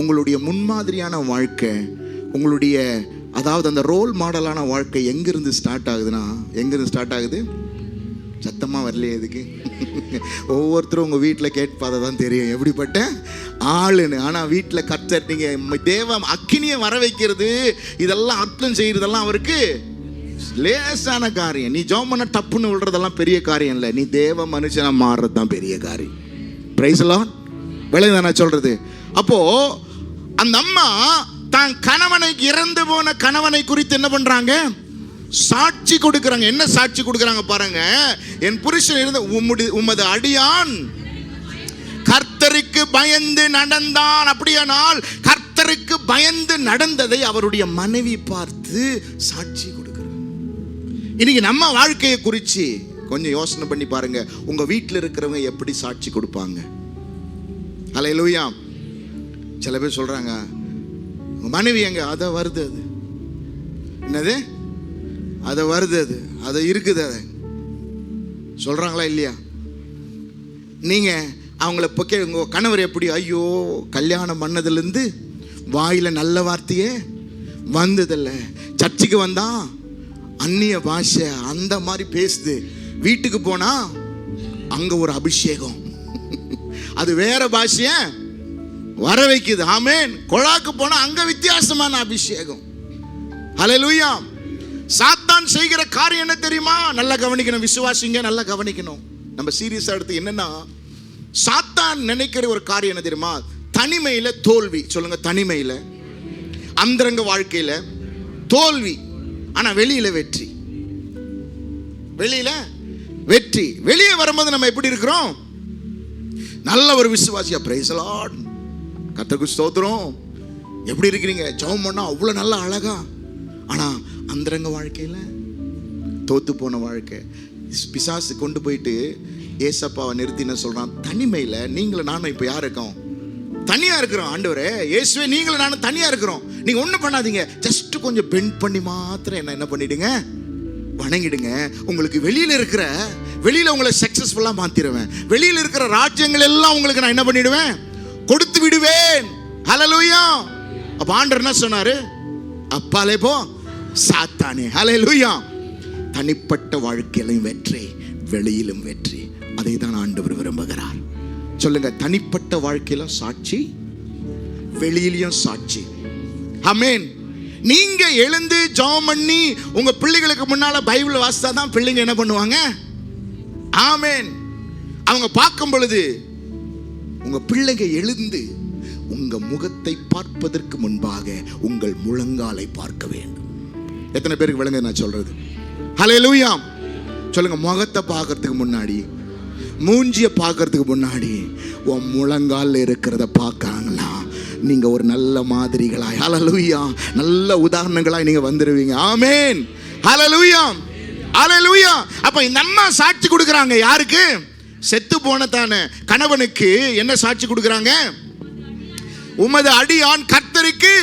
உங்களுடைய முன்மாதிரியான வாழ்க்கை, உங்களுடைய அதாவது அந்த ரோல் மாடலான வாழ்க்கை எங்கிருந்து ஸ்டார்ட் ஆகுதுன்னா, எங்கிருந்து ஸ்டார்ட் ஆகுது? சத்தமாக வரலையே இதுக்கு. ஒவ்வொருத்தரும் உங்கள் வீட்டில் கேட்பாத தான் தெரியும் எப்படிப்பட்ட ஆளுன்னு. ஆனால் வீட்டில் கர்த்தர், நீங்கள் தேவ அக்கினியை வர வைக்கிறது, இதெல்லாம் அர்த்தம் செய்கிறதெல்லாம் அவருக்கு லேசான காரியம். நீ ஜெபம் பண்ண டப்புன்னு விழுறதெல்லாம் பெரிய காரியம் இல்லை. நீ தேவ மனுஷனா மாறுறது தான் பெரிய காரியம். Price the Lord. விளையாட நான் சொல்றது. அப்போ அந்த அம்மா தான் கணவனை, இறந்து போன கணவனை குறித்து என்ன பண்றாங்க, சாட்சி கொடுக்குறாங்க. என்ன சாட்சி கொடுக்குறாங்க பாருங்க. என் புருஷன் இருந்த உமது அடியான் கர்த்தருக்கு பயந்து நடந்தான். அப்படியானால் கர்த்தருக்கு பயந்து நடந்ததை அவருடைய மனைவி பார்த்து சாட்சி கொடுக்கிறார். இன்னைக்கு நம்ம வாழ்க்கையை குறித்து கொஞ்சம் யோசனை பண்ணி பாருங்க. உங்க வீட்டில் இருக்கிறவங்க எப்படி சாட்சி கொடுப்பாங்க? ஹல்லேலூயா. சில பேர் சொல்றாங்க, உங்க மனைவி எங்க, அதை வருது, அது என்னது, அதை வருது, அது இருக்குது, அதை சொல்றாங்களா இல்லையா? நீங்க அவங்கள பக்கே உங்க கணவர் எப்படி, ஐயோ கல்யாணம் பண்ணதுலேருந்து வாயில நல்ல வார்த்தையே வந்ததில்லை, சர்ச்சுக்கு வந்தா அந்நிய பாஷை அந்த மாதிரி பேசுது, வீட்டுக்கு போனா அங்க ஒரு அபிஷேகம், அது வேற பாஷைய வர வைக்குது. ஆமென். கொழாக்கு போனா அங்க வித்தியாசமான அபிஷேகம். ஹல்லேலூயா. சாத்தான் செய்கிற காரியம் என்ன தெரியுமா? நல்லா கவனிக்கணும் விசுவாசிங்க, நல்லா கவனிக்கணும். நம்ம சீரியஸா எடுத்து என்னன்னா, சாத்தான் நினைக்கிற ஒரு காரியம் என்ன தெரியுமா? தனிமையில தோல்வி. சொல்லுங்க, தனிமையில, அந்தரங்க வாழ்க்கையில தோல்வி, ஆனா வெளியில வெற்றி. வெளியில வெற்றி. வெளியே வரும்போது நம்ம எப்படி இருக்கிறோம்? நல்ல ஒரு விசுவாசியா. Price the Lord. கர்த்தருக்கு ஸ்தோத்திரம். எப்படி இருக்கிறீங்க? ஜெபம் பண்ணா அவ்வளவு நல்ல அழகா, ஆனா அந்தரங்க வாழ்க்கையில தோத்து போன வாழ்க்கை. பிசாசு கொண்டு போயிட்டு ஏசப்பாவை நிறுத்தி என்ன சொல்றான்? தனிமையில நீங்களும் நானும் இப்ப யார் இருக்கோம்? தனியா இருக்கிறோம். ஆண்டவரே இயேசுவே, நீங்களும் நானும் தனியா இருக்கிறோம். நீங்க ஒண்ணும் பண்ணாதீங்க, ஜஸ்ட் கொஞ்சம் பெண்ட் பண்ணி மாத்திரம் என்ன பண்ணிடுங்க, வணங்கிடுங்க. உங்களுக்கு வெளியில உங்களை சக்சஸ்ஃபுல்லா மாத்திடுவேன். வெளியில இருக்கிற ராஜ்யங்கள் எல்லாம் உங்களுக்கு நான் என்ன பண்ணிடுவேன், கொடுத்து விடுவேன். ஹல்லேலூயா. அப்ப ஆண்டவர் என்ன சொன்னாரு? அப்பாலே போ சாத்தானே. ஹல்லேலூயா. தனிப்பட்ட வாழ்க்கையிலும் வெற்றி, வெளியிலும் வெற்றி. அதை தான் ஆண்டவர் விரும்புகிறார். சொல்லுங்க, தனிப்பட்ட வாழ்க்கையில சாட்சி, வெளியிலும் சாட்சி. ஆமென். நீங்க எழுந்து ஜெபம் பண்ணி உங்க பிள்ளைகளுக்கு முன்னால பைபிள் வாசித்தா தான் பிள்ளைங்க என்ன பண்ணுவாங்க? ஆமென். அவங்க பார்க்கும் பொழுது உங்க பிள்ளைங்க எழுந்து உங்க முகத்தை பார்ப்பதற்கு முன்பாக உங்கள் முழங்காலை பார்க்க வேண்டும். எத்தனை பேருக்கு விளங்க நான் சொல்றது? ஹல்லேலூயா. சொல்லுங்க, முகத்தை பார்க்கறதுக்கு முன்னாடி, மூஞ்சிய பார்க்கறதுக்கு முன்னாடி உன் முழங்கால் இருக்கிறத பார்க்கறாங்களா, நீங்க ஒரு நல்ல மாதிரிகளாய், ஹல்லேலூயா, நல்ல உதாரணங்களாய் நீங்க வந்துருவீங்க. ஆமென். ஹல்லேலூயா. ஹல்லேலூயா. அப்ப இந்த அம்மா சாட்சி கொடுக்கறாங்க. யாருக்கு? செத்து போன தானே கணவனுக்கு என்ன சாட்சி கொடுக்கறாங்க? உமது அடியான் கர்த்தருக்கு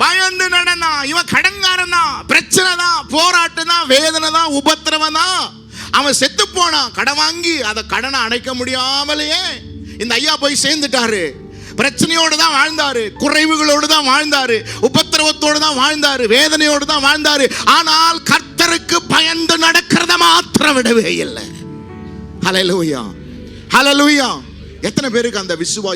பயந்து நடந்தான். இவன் கடன்காரன் தான், பிரச்சனை தான், போராட்டம் தான், வேதனை தான், உபத்திரவம் தான். அவன் செத்து போனான், கடன் வாங்கி அதை கடனை அடைக்க முடியாமலேயே இந்த ஐயா போய் சேர்ந்துட்டாரு. பிரச்சனையோடு தான் வாழ்ந்தாரு, குறைவுகளோடு தான் வாழ்ந்தாரு, உபத்திரவத்தோடு தான் வாழ்ந்தாரு, வேதனையோடு தான் வாழ்ந்தாரு. ஆனால் கர்த்தருக்கு பயந்து நடக்கிறத மாத்திரம் விடவே இல்லை. ஹல்லேலூயா, ஹல்லேலூயா. எத்தனை பேருக்கு அந்த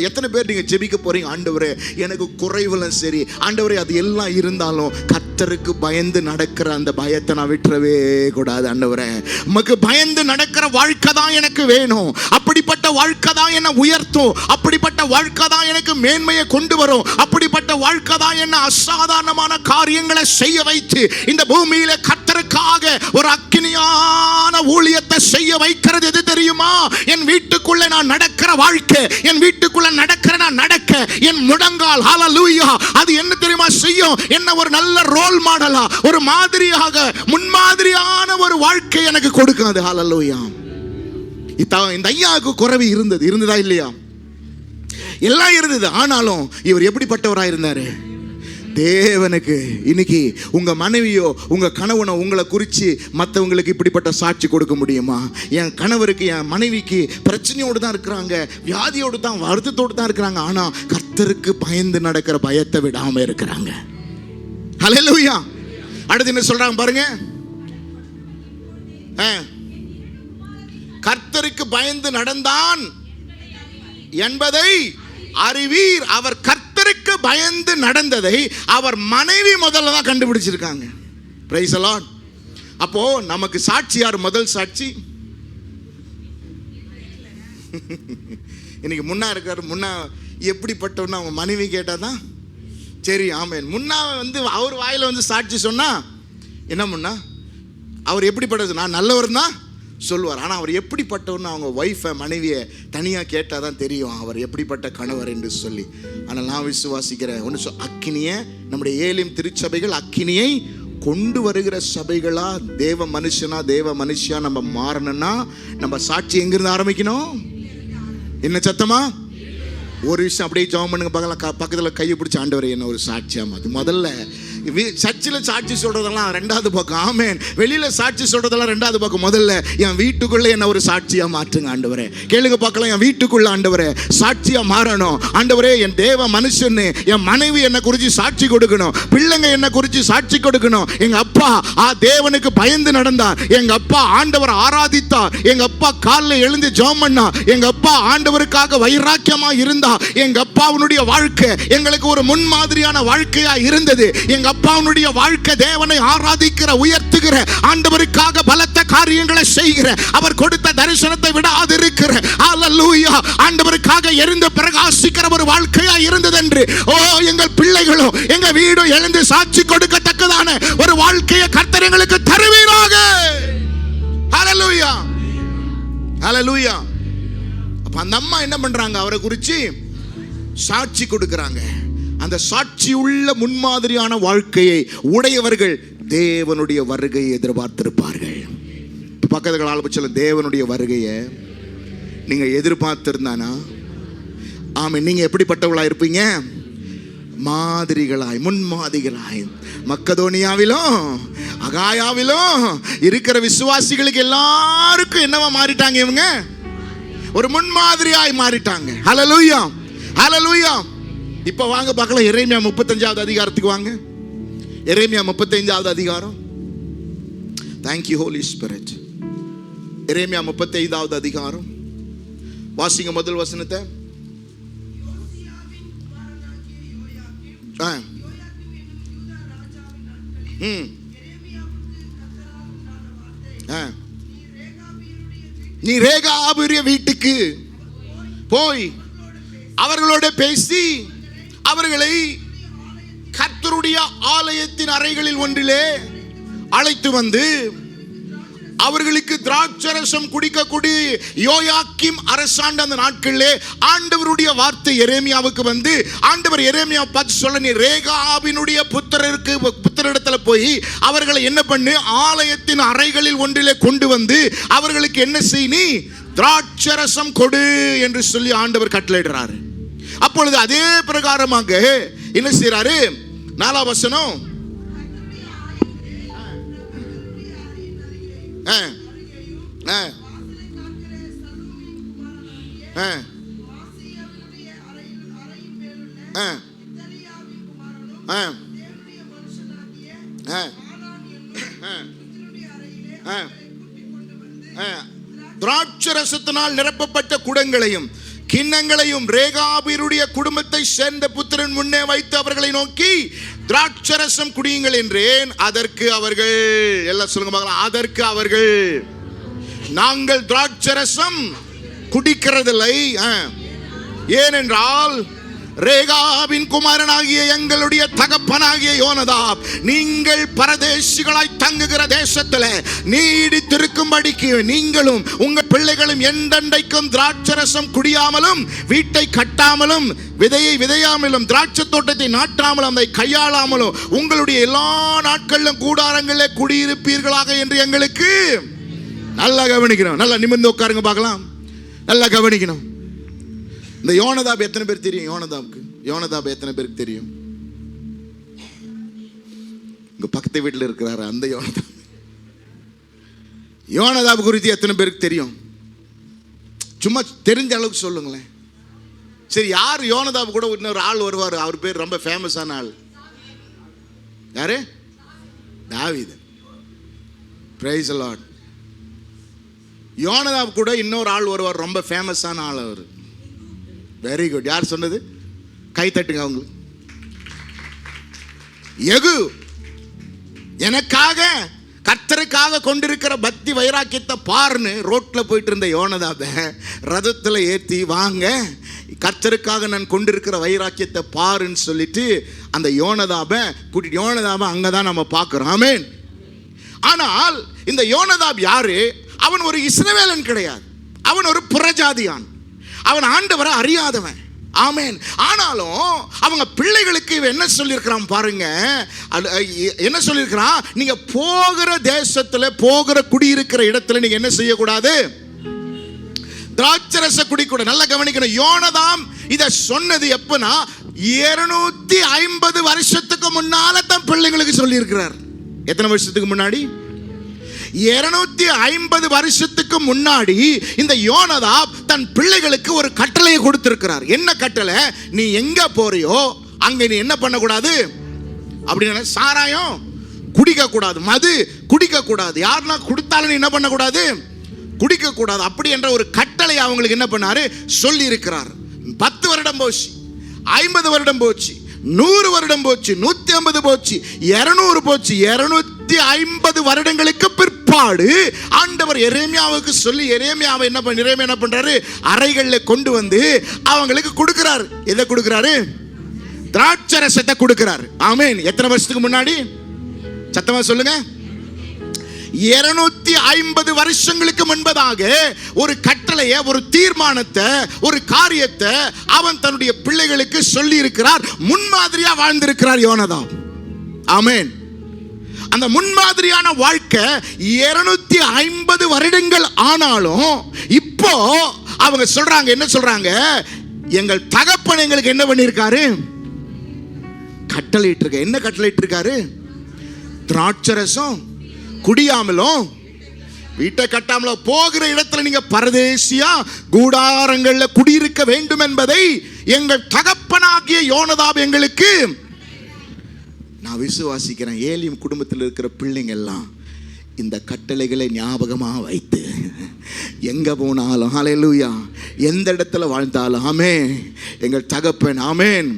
எத்தனை பேர் நீங்க ஜெபிக்க போறீங்க, ஆண்டவரே எனக்கு குறைவுலாம் சரி ஆண்டவரே அது எல்லாம் இருந்தாலும் கர்த்தருக்கு பயந்து நடக்கிற அந்த பயத்தை நான் விட்டுறவே கூடாது. ஆண்டவரே உமக்கு பயந்து நடக்கிற வாழ்க்கை தான் எனக்கு வேணும். அப்படிப்பட்ட வாழ்க்கை தான் என்னை உயர்த்தும். அப்படிப்பட்ட வாழ்க்கை தான் எனக்கு மேன்மையை கொண்டு வரும். அப்படிப்பட்ட வாழ்க்கை தான் என்ன அசாதாரணமான காரியங்களை செய்ய வைத்து இந்த பூமியில கர்த்தருக்காக ஒரு அக்கினியான ஊழியத்தை செய்ய வைக்கிறது எது தெரியுமா? என் வீட்டுக்குள்ள நான் நடக்கிற வாழ்க்கை, என் வீட்டுக்குள்ள நடக்கிற நான் நடக்க என் முழங்கால், ஹல்லேலூயா, அது என்ன தெரியுமா செய்யும்? என்ன ஒரு நல்ல ரோல் மாடலா, ஒரு மாதிரியாக முன்மாதிரியான ஒரு வாழ்க்கை எனக்கு கொடுக்காது. ஹல்லேலூயா. இந்த ஐயாவுக்கு குறைவு இருந்ததா இல்லையா? எல்லாம் இருந்தது. ஆனாலும் இவர் எப்படிப்பட்டவராக இருந்தாரு? தேவனுக்கு. இன்னைக்கு உங்க மனைவியோ உங்க கணவனோ உங்களை குறித்து மற்றவங்களுக்கு இப்படிப்பட்ட சாட்சி கொடுக்க முடியுமா? என் கணவருக்கு என் மனைவிக்கு பிரச்சனையோடு தான் இருக்கிறாங்க, வியாதியோடு தான், வருத்தத்தோடு தான் இருக்கிறாங்க, ஆனா கர்த்தருக்கு பயந்து நடக்கிற பயத்தை விடாம இருக்கிறாங்க. ஹல்லேலூயா. அடுத்து என்ன சொல்றாங்க பாருங்க, கர்த்தருக்கு பயந்து நடந்தான் என்பதை அறிவீர். அவர் கர்த்தருக்கு பயந்து நடந்ததை அவர் மனைவி முதல்ல தான் கண்டுபிடிச்சிருக்காங்க. Price the Lord. அப்போ நமக்கு சாட்சி யார்? முதல் சாட்சி இன்னைக்கு முன்னா இருக்காரு. முன்னா எப்படிப்பட்டவன்னா அவங்க மனைவி கேட்டாதான் சரி ஆமேன். முன்னா அவர் வாயில சாட்சி சொன்னா என்ன முன்னா அவர் எப்படிப்பட்டது, நான் நல்லவர் தான் சொல்லுவார். ஆனால் அவர் எப்படிப்பட்டவர்னு அவங்க ஒய்ஃபை, மனைவியை தனியாக கேட்டால் தான் தெரியும் அவர் எப்படிப்பட்ட கணவர் என்று சொல்லி. ஆனால் நான் விசுவாசிக்கிறேன் ஒன்று, அக்கினியை நம்முடைய ஏலிம் திருச்சபைகள் அக்கினியை கொண்டு வருகிற சபைகளா, தேவ மனுஷியா நம்ம மாறணும்னா நம்ம சாட்சி எங்கிருந்து ஆரம்பிக்கணும்? என்ன சத்தமா? ஒரு விஷயம் அப்படியே ஜெபம் பண்ணுங்க பார்க்கலாம். பக்கத்தில் கையை பிடிச்சி ஆண்டவரே என்ன ஒரு சாட்சியாமா. அது முதல்ல சர்ச்சில் சாட்சி சொல்றதெல்லாம் ரெண்டாவது பக்கம். ஆமேன். வெளியில சாட்சி சொல்றதெல்லாம் ரெண்டாவது பக்கம். முதல்ல என் வீட்டுக்குள்ள என்ன ஒரு சாட்சியா மாற்றுங்க ஆண்டவரே. கேளுங்க பார்க்கலாம். என் வீட்டுக்குள்ள ஆண்டவரே சாட்சியா மாறணும். ஆண்டவரே என் தேவ மனுஷன் என் மனைவி என்ன குறித்து சாட்சி கொடுக்கணும், பிள்ளைங்க என்ன குறித்து சாட்சி கொடுக்கணும். எங்க அப்பா தேவனுக்கு பயந்து நடந்தார், எங்க அப்பா ஆண்டவர் ஆராதித்தார், எங்க அப்பா காலைல எழுந்து ஜெபம் பண்ணா, எங்க அப்பா ஆண்டவருக்காக வைராக்கியமா இருந்தா, எங்க அப்பாவுடைய வாழ்க்கை எங்களுக்கு ஒரு முன்மாதிரியான வாழ்க்கையா இருந்தது. எங்க அப்பாவுடைய வாழ்க்கை தேவனை ஆராதிக்கிற, உயர்த்துகிற, ஆண்டவருக்காக பலத்த காரியங்களை செய்கிற, அவர் கொடுத்த தரிசனத்தை விடாதிருக்கிற, ஹல்லேலூயா, ஆண்டவருக்காக எரிந்து பிரகாசிக்கிற ஒரு வாழ்க்கையா இருந்தது என்று எங்கள் பிள்ளைகளும் எங்க வீடும் எழுந்து சாட்சி கொடுக்கத்தக்கதான ஒரு வாழ்க்கையை கர்த்தர் எங்களுக்கு தருவீராக. ஹல்லேலூயா, ஹல்லேலூயா. அப்ப அந்த அம்மா என்ன பண்றாங்க? அவரை குறித்து சாட்சி கொடுக்கிறாங்க. அந்த சாட்சி உள்ள முன்மாதிரியான வாழ்க்கையை உடையவர்கள் தேவனுடைய வருகையை எதிர்பார்த்திருப்பார்கள். பக்கத்துல ஆலோசனை, தேவனுடைய வருகையை நீங்க எதிர்பார்த்திருந்தானா ஆமா, நீங்க எப்படிப்பட்டவளா இருப்பீங்க? மாதிரிகளாய், முன்மாதிரிகளாய். மக்கதோனியாவிலும் அகாயாவிலும் இருக்கிற விசுவாசிகளுக்கு எல்லாருக்கும் என்னவா மாறிட்டாங்க? இவங்க ஒரு முன்மாதிரியாய் மாறிட்டாங்க. ஹல்லேலூயா, ஹல்லேலூயா. இப்ப வாங்க பார்க்கலாம் எரேமியா 35வது அதிகாரத்துக்கு வாங்க. எரேமியா 35வது அதிகாரம். Thank you Holy Spirit. எரேமியா 35வது அதிகாரம் வாசிங்க முதல் வசனத்தை. நீ ரேகாபுடைய வீட்டுக்கு போய் அவர்களோட பேசி அவர்களை கர்த்தருடைய ஆலயத்தின் அறைகளில் ஒன்றிலே அழைத்து வந்து அவர்களுக்கு திராட்சரசம் குடிக்க கொடு. யோயாக்கீம் அரசாண்ட அந்த நாட்களிலே ஆண்டவருடைய வார்த்தை எரேமியாவுக்கு வந்து ஆண்டவர் எரேமியா பார்த்து சொல்ல, நீ ரேகாபினுடைய புத்திரரிடத்துல போய் அவர்களை என்ன பண்ணு, ஆலயத்தின் அறைகளில் ஒன்றிலே கொண்டு வந்து அவர்களுக்கு என்ன செய், நீ திராட்சரசம் கொடு என்று சொல்லி ஆண்டவர் கட்டளையிடுறாரு. அப்பொழுது அதே பிரகாரமாக என்ன செய்யறாரு? 4ஆம் வசனம். திராட்சரசத்தினால் நிரப்பப்பட்ட குடங்களையும் கிண்ணங்களையும் ரேகாபியருடைய குடும்பத்தை சேர்ந்த புத்திரன் முன்னே வைத்து அவர்களை நோக்கி திராட்சரசம் குடியுங்கள் என்றேன். அதற்கு அவர்கள், எல்லாம் சொல்லுங்க பார்க்கலாம், அதற்கு அவர்கள், நாங்கள் திராட்சரசம் குடிக்கிறதில்லை. ஏனென்றால் ரேகாபின் குமாரனாகிய எங்களுடைய தகப்பனாகிய யோனதாப் நீங்கள் பரதேசிகளாய் தங்குகிற தேசத்தில் நீடித்திருக்கும்படிக்கு நீங்களும் உங்கள் பிள்ளைகளும் எந்தெண்டைக்கும் திராட்சரசம் குடியாமலும் வீட்டை கட்டாமலும் விதையை விதையாமலும் திராட்சை தோட்டத்தை நாட்டாமலும் அதை கையாளாமலும் உங்களுடைய எல்லா நாட்களிலும் கூடாரங்களில் குடியிருப்பீர்களாக என்று எங்களுக்கு. நல்லா கவனிக்கணும், நல்லா நிமிர்ந்து உட்காருங்க பார்க்கலாம். நல்லா கவனிக்கணும். இந்த யோனதாப் எத்தனை பேர் தெரியும்? யோனதாப் எத்தனை பேருக்கு தெரியும்? இங்க பக்கத்து வீட்டில் இருக்கிறாரு அந்த யோனதாப் குறித்து எத்தனை பேருக்கு தெரியும்? சும்மா தெரிஞ்ச அளவுக்கு சொல்லுங்களேன். சரி, யார் யோனதாப் கூட இன்னொரு ஆள் வருவார், அவர் பேர் ரொம்ப ஃபேமஸான ஆள். யாரு? தாவீது. Price the Lord. யோனதாப் கூட இன்னொரு ஆள் வருவார், ரொம்ப ஃபேமஸான ஆள். அவர் வெரி குட். யார் சொன்னது? கை தட்டுங்க அவங்களுக்கு. யெகூ எனக்காக கர்த்தருக்காக கொண்டிருக்கிற பக்தி வைராக்கியத்தை பாருன்னு ரோட்ல போயிட்டு இருந்த யோனதாபை ரதத்தில் ஏற்றி, வாங்க கர்த்தருக்காக நான் கொண்டிருக்கிற வைராக்கியத்தை பாருன்னு சொல்லிட்டு அந்த யோனதாபை கூட்டிட்டு, யோனதாபை அங்கதான் நம்ம பார்க்கிறோம். ஆமென். ஆனால் இந்த யோனதாப் யாரு? அவன் ஒரு இஸ்ரவேலன் கிடையாது, அவன் ஒரு புறஜாதியான், அவன் ஆண்டவரை அறியாதவன். ஆமென். ஆனாலும் அவங்க பிள்ளைகளுக்கு என்ன சொல்லியிருக்கிறான் பாருங்க, என்ன சொல்லியிருக்கிறான்? நீங்க போகிற தேசத்துல, போகிற குடியிருக்கிற இடத்துல நீங்க என்ன செய்யக்கூடாது? திராட்சரச குடிக்கூட. நல்லா கவனிக்கணும். யோனதாம் இத சொன்னது எப்பனா 250 வருஷத்துக்கு முன்னால தன் பிள்ளைங்களுக்கு சொல்லி இருக்கிறார். எத்தனை வருஷத்துக்கு முன்னாடி? 250 வருஷத்துக்கு முன்னாடி இந்த யோனதாப் தன் பிள்ளைகளுக்கு ஒரு கட்டளையை கொடுத்திருக்கிறார். என்ன கட்டளை? நீ எங்க போறியோ அங்க நீ என்ன பண்ணக்கூடாது அப்படின்னு, சாராயம் குடிக்க கூடாது, மது குடிக்க கூடாது, யாருன்னா கொடுத்தாலும் நீ என்ன பண்ணக்கூடாது? குடிக்க கூடாது. அப்படி என்ற ஒரு கட்டளை அவங்களுக்கு என்ன பண்ணாரு? சொல்லி இருக்கிறார். 10 வருடம் போச்சு, 50 வருடம் போச்சு, 100 வருடம் போச்சு, 150 போச்சு, 200 போச்சு. 250 வருடங்களுக்கு பிற்பாடு ஆண்டவர் எரேமியாவுக்கு சொல்லி, எரேமியாவை என்ன பண்றாரு? அறைகளில் கொண்டு வந்து அவங்களுக்கு கொடுக்கிறார். எதை கொடுக்கிறாரு? திராட்சரசத்தை கொடுக்கிறார். ஆமென். எத்தனை வருஷத்துக்கு முன்னாடி? சத்தமா சொல்லுங்க. 250 வருஷங்களுக்கு முன்பதாக ஒரு கட்டளையை, ஒரு தீர்மானத்தை, ஒரு காரியத்தை அவன் தன்னுடைய பிள்ளைகளுக்கு சொல்லி இருக்கிறார். முன்மாதிரியா வாழ்ந்திருக்கிறார் யோனதாப். ஆமென். அந்த முன்மாதிரியான வாழ்க்கை 250 வருடங்கள் ஆனாலும் இப்போ அவங்க சொல்றாங்க, என்ன சொல்றாங்க? எங்கள் தகப்பன் எங்களுக்கு என்ன பண்ணியிருக்காரு? கட்டளையிட்டு இருக்க. என்ன கட்டளையிட்டு இருக்காரு? திராட்சரசம் குடியாமலும் வீட்டை கட்டாமலோ போகிற இடத்துல நீங்க பரதேசியா கூடாரங்கள்ல குடியிருக்க வேண்டும் என்பதை எங்கள் தகப்பனாகிய யோனதாப் எங்களுக்கு. நான் விசுவாசிக்கிறேன், ஏலியும் குடும்பத்தில் இருக்கிற பிள்ளைங்க எல்லாம் இந்த கட்டளைகளை ஞாபகமாக வைத்து எங்க போனாலும், ஹல்லேலூயா, எந்த இடத்துல வாழ்ந்தாலும், ஆமென், எங்கள் தகப்பன், ஆமென்,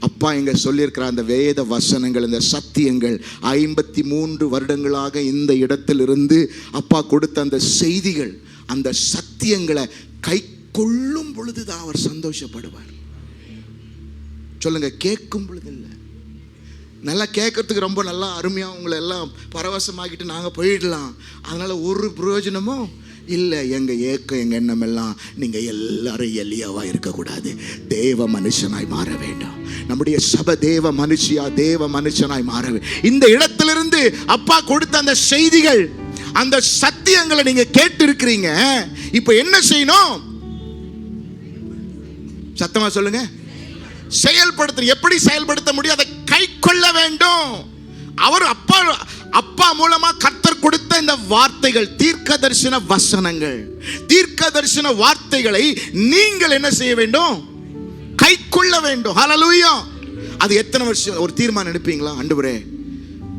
அப்பா எங்க சொல்லியிருக்கிற அந்த வேத வசனங்கள், இந்த சத்தியங்கள் 53 வருடங்களாக இந்த இடத்திலிருந்து அப்பா கொடுத்த அந்த செய்திகள், அந்த சத்தியங்களை கை கொள்ளும் பொழுதுதான் அவர் சந்தோஷப்படுவார். சொல்லுங்க, கேட்கும் பொழுது இல்லை. நல்லா கேட்கறதுக்கு ரொம்ப நல்லா அருமையாக உங்களை எல்லாம் பரவசமாக்கிட்டு நாங்கள் போயிடலாம், அதனால ஒரு பிரயோஜனமும் இல்லை. எங்கள் ஏக்கம், எங்கள் எண்ணம் எல்லாம் நீங்கள் எல்லாரும் எளியவாக இருக்கக்கூடாது, தேவ மனுஷனாய் மாற வேண்டும். நம்முடைய சபை தேவ மனுஷியா, தேவ மனுஷனாய் மாற வேண்டும். இந்த இடத்திலிருந்து அப்பா கொடுத்த அந்த செய்திகள், அந்த சத்தியங்களை நீங்க கேட்டு இருக்கிறீங்க. இப்ப என்ன செய்யணும்? சத்தமா சொல்லுங்க. செயல்படுத்த. எப்படி செயல்படுத்த முடியும்? அதை கை கொள்ள வேண்டும். அவர் அப்பா மூலமா கர்த்தர் கொடுத்த இந்த வார்த்தைகள், தீர்க்க தரிசன வசனங்கள், தீர்க்க தரிசன வார்த்தைகளை நீங்கள் என்ன செய்ய வேண்டும்? கை கொள்ள வேண்டும். ஹல்லேலூயா. அது எத்தனை வருஷம் ஒரு தீர்மானம் எடுப்பீங்களா? ஆண்டவரே,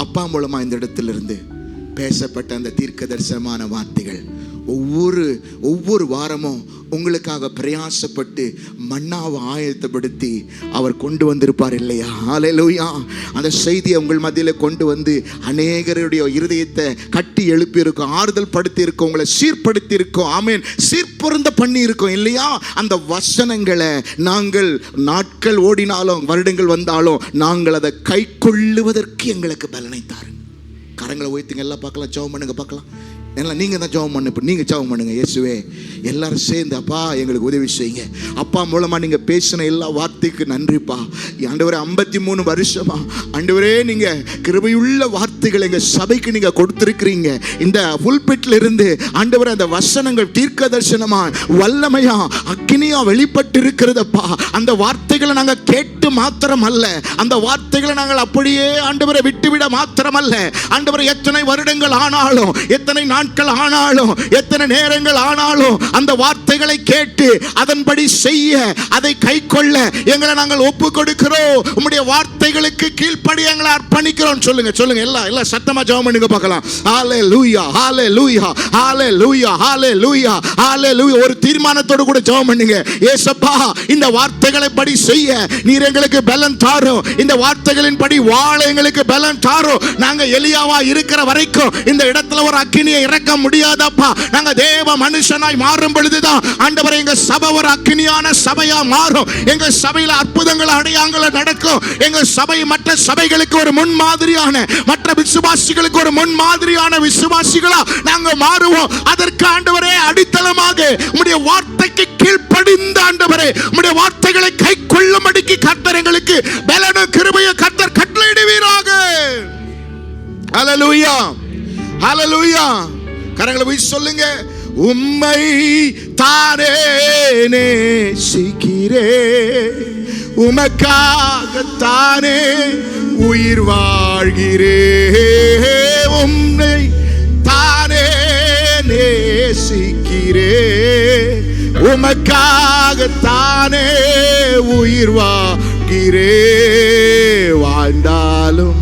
அப்பா மூலமா இந்த இடத்திலிருந்து பேசப்பட்ட அந்த தீர்க்க தரிசனமான வார்த்தைகள் ஒவ்வொரு வாரமும் உங்களுக்காக பிரயாசப்பட்டு மன்னாவை ஆயத்தப்படுத்தி அவர் கொண்டு வந்திருப்பார் இல்லையா? ஹல்லேலூயா. அந்த செய்தியை உங்கள் மத்தியில் கொண்டு வந்து அநேகருடைய இருதயத்தை கட்டி எழுப்பி இருக்கும், ஆறுதல் படுத்தி இருக்கும், உங்களை சீர்படுத்தி இருக்கும். ஆமென். சீர்பொருந்த பண்ணி இருக்கும் இல்லையா? அந்த வசனங்களை நாங்கள் நாட்கள் ஓடினாலும் வருடங்கள் வந்தாலும் நாங்கள் அதை கை கொள்ளுவதற்கு எங்களுக்கு பலனை தாருங்க. கரங்களை உயர்த்துங்க, எல்லாம் பார்க்கலாம், ஜெபம் பண்ணுங்க பார்க்கலாம். எல்லாம் நீங்கள் தான் ஜெபம் பண்ணு. இப்போ நீங்கள் ஜெபம் பண்ணுங்க. இயேசுவே, எல்லாரும் சேர்ந்து அப்பா எங்களுக்கு உதவி செய்யுங்க. அப்பா மூலமாக நீங்கள் பேசின எல்லா வார்த்தைக்கு நன்றிப்பா. ஆண்டவரே, 53 வருஷமா ஆண்டவரே நீங்கள் கிருபையுள்ள வார்த்தைகள் எங்கள் சபைக்கு நீங்கள் கொடுத்துருக்கிறீங்க. இந்த புல்பிட்ல இருந்து ஆண்டவரே அந்த வசனங்கள் தீர்க்க தரிசனமா வல்லமையா அக்கினியா வெளிப்பட்டு இருக்கிறதப்பா. அந்த வார்த்தைகளை நாங்கள் கேட்டு மாத்திரம் அல்ல, அந்த வார்த்தைகளை நாங்கள் அப்படியே ஆண்டவரை விட்டுவிட மாத்திரம் அல்ல. ஆண்டவரை, எத்தனை வருடங்கள் ஆனாலும், எத்தனை நாட்கள் ஆனாலும், எத்தனை நேரங்கள் ஆனாலும் அந்த வார்த்தைகளை கேட்டு அதன்படி செய்ய, அதை கை கொள்ள எங்களை நாங்கள் ஒப்பு கொடுக்கிறோம். உம்முடைய வார்த்தைகளுக்கு கீழ்ப்படி எங்களை அர்ப்பணிக்கிறோம். சொல்லுங்க சொல்லுங்க, எல்லாம் சத்தமா ஜெபம் பண்ணுங்க பார்க்கலாம். ஹல்லேலூயா, ஹல்லேலூயா, ஹல்லேலூயா, ஹல்லேலூயா, ஹல்லேலூயா. ஒரு தீர்மானத்தோடு கூட ஜெபம் பண்ணுங்க. இயேசப்பா, இந்த வார்த்தைகளை படி செய்ய நீர் எங்களுக்கு பலன் தாரும். இந்த வார்த்தைகளின் படி வாழ எங்களுக்கு பலன் தாரும். நாங்க எலியாவா இருக்கிற வரைக்கும் இந்த இடத்துல ஒரு அக்கினியை இறக்க முடியாதப்பா. நாங்க தேவ மனுஷனாய் மாறும் பொழுதுதான் ஆண்டவரே எங்க சபை ஒரு அக்கினியான சபையா மாறும். எங்க சபையில அற்புதங்கள் அடையாளங்கள் நடக்கும். எங்க சபை மற்ற சபைகளுக்கு ஒரு முன்மாதிரியான, மற்ற விசுவாசிகளுக்கு ஒரு முன்மாதிரியான விசுவாசிகளா நாங்க மாறுவோம். அதற்கு ஆண்டவரே அடித்தளமாக உம்முடைய வார்த்தைக்கு கீழ்ப்படிந்த ஆண்டவரே, உம்முடைய வார்த்தைகளை கை கொள்ளும்படிக்கு கர்த்தர் எங்களுக்கு பலனும் கிருபையும் கர்த்தர் கட்டளையிடுவீராக. ஹல்லேலூயா, ஹல்லேலூயா. கரங்களை வீசி சொல்லுங்க. உம்மை தானே நேசிக்கிறேன், உமக்காகத்தானே உயிர் வாழ்கிறேன். உம்மை தானே நேசிக்கிறேன், உமக்காகத்தானே உயிர் வாழ்கிறேன். வாழ்ந்தாலும்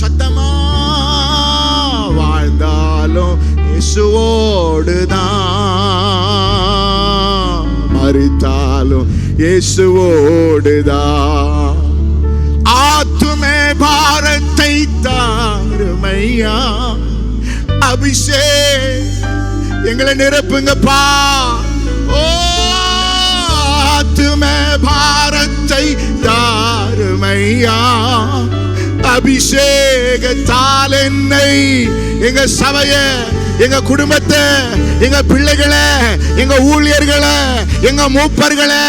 சத்தமா வாழ்ந்தாலும் இயேசுவோடுதான், மரித்தாலும் இயேசுவோடுதான். ஆத்துமே பாரத்தை தாருமையா, அபிஷேக் எங்களை நிரப்புங்கப்பா. ஓ, ஆத்துமே பாரத்தை தாருமையா, அபிஷேகத்தால் என்னை, எங்க சபைய, எங்க குடும்பத்தை, எங்க பிள்ளைகளை, எங்க ஊழியர்களை, எங்க மூப்பர்களை,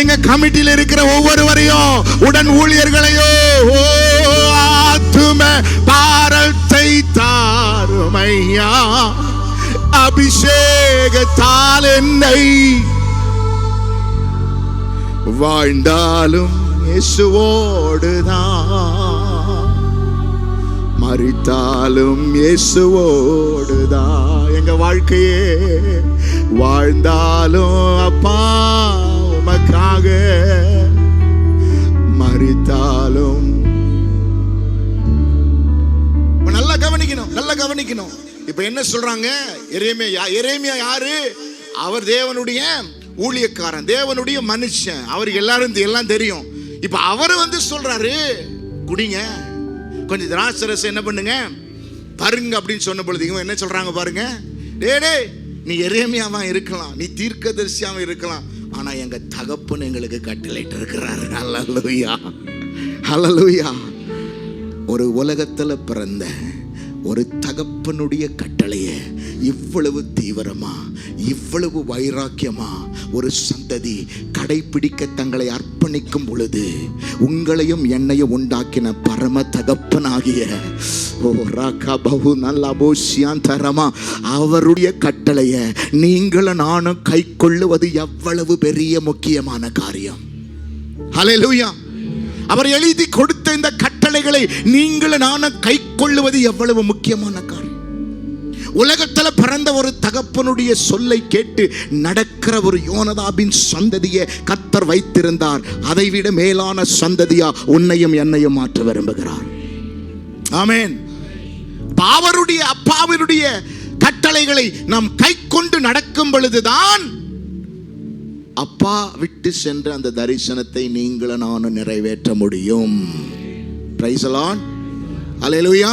எங்க கமிட்டியில் இருக்கிற ஒவ்வொருவரையும், உடன் ஊழியர்களையோ ஆத்தும பாரத்தை தாருமையா, அபிஷேகத்தால் என்னை வாழ்ந்தாலும் இயேசுவோடுதான், மரித்தாலும் இயேசுவோடுதான். எங்க வாழ்க்கையே வாழ்ந்தாலும் அப்பா உமக்காக, மரித்தாலும். நல்லா கவனிக்கணும், நல்லா கவனிக்கணும். இப்ப என்ன சொல்றாங்க? எரேமியா யாரு? அவர் தேவனுடைய ஊழியக்காரன், தேவனுடைய மனுஷன். அவருக்கு எல்லாரும் எல்லாம் தெரியும். இப்ப அவரு சொல்றாரு, குடிங்க, கொஞ்சம் திராட்சரசை என்ன பண்ணுங்க பாருங்க அப்படின்னு சொன்ன பொழுது இவங்க என்ன சொல்றாங்க பாருங்க, டே நீ எரேமியாவா இருக்கலாம், நீ தீர்க்கதரிசியாவும் இருக்கலாம், ஆனா எங்க தகப்பன் எங்களுக்கு கட்டளையிட்டு இருக்கிறாரு. ஹல்லேலூயா, ஹல்லேலூயா. ஒரு உலகத்துல பிறந்த ஒரு தகப்பனுடைய கட்டளையை இவ்வளவு தீவிரமா, இவ்வளவு வைராக்கியமா ஒரு சந்ததி கடைபிடிக்க தங்களை அர்ப்பணிக்கும் பொழுது, உங்களையும் என்னையும் உண்டாக்கின பரம தகப்பனாகிய அவருடைய கட்டளையை நீங்களும் நானும் கை கொள்ளுவது எவ்வளவு பெரிய முக்கியமான காரியம். ஹல்லேலூயா. அவர் எழுதி கொடுத்த இந்த கட்டளைகளை நீங்களும் நானும் கை கொள்ளுவது எவ்வளவு முக்கியமான காரியம். உலகத்துல பிறந்த ஒரு தகப்பனுடைய சொல்லை கேட்டு நடக்கிற ஒரு யோனதாபின் சந்ததியை கர்த்தர் வைத்திருந்தார். அதைவிட மேலான சந்ததியா உன்னையும் என்னையும் மாற்ற விரும்புகிறார். ஆமென். அவருடைய அப்பாவினுடைய கட்டளைகளை நாம் கை கொண்டு நடக்கும் பொழுதுதான் அப்பா விட்டு சென்ற அந்த தரிசனத்தை நீங்களும் நானும் நிறைவேற்ற முடியும். Praise the Lord. அல்லேலூயா.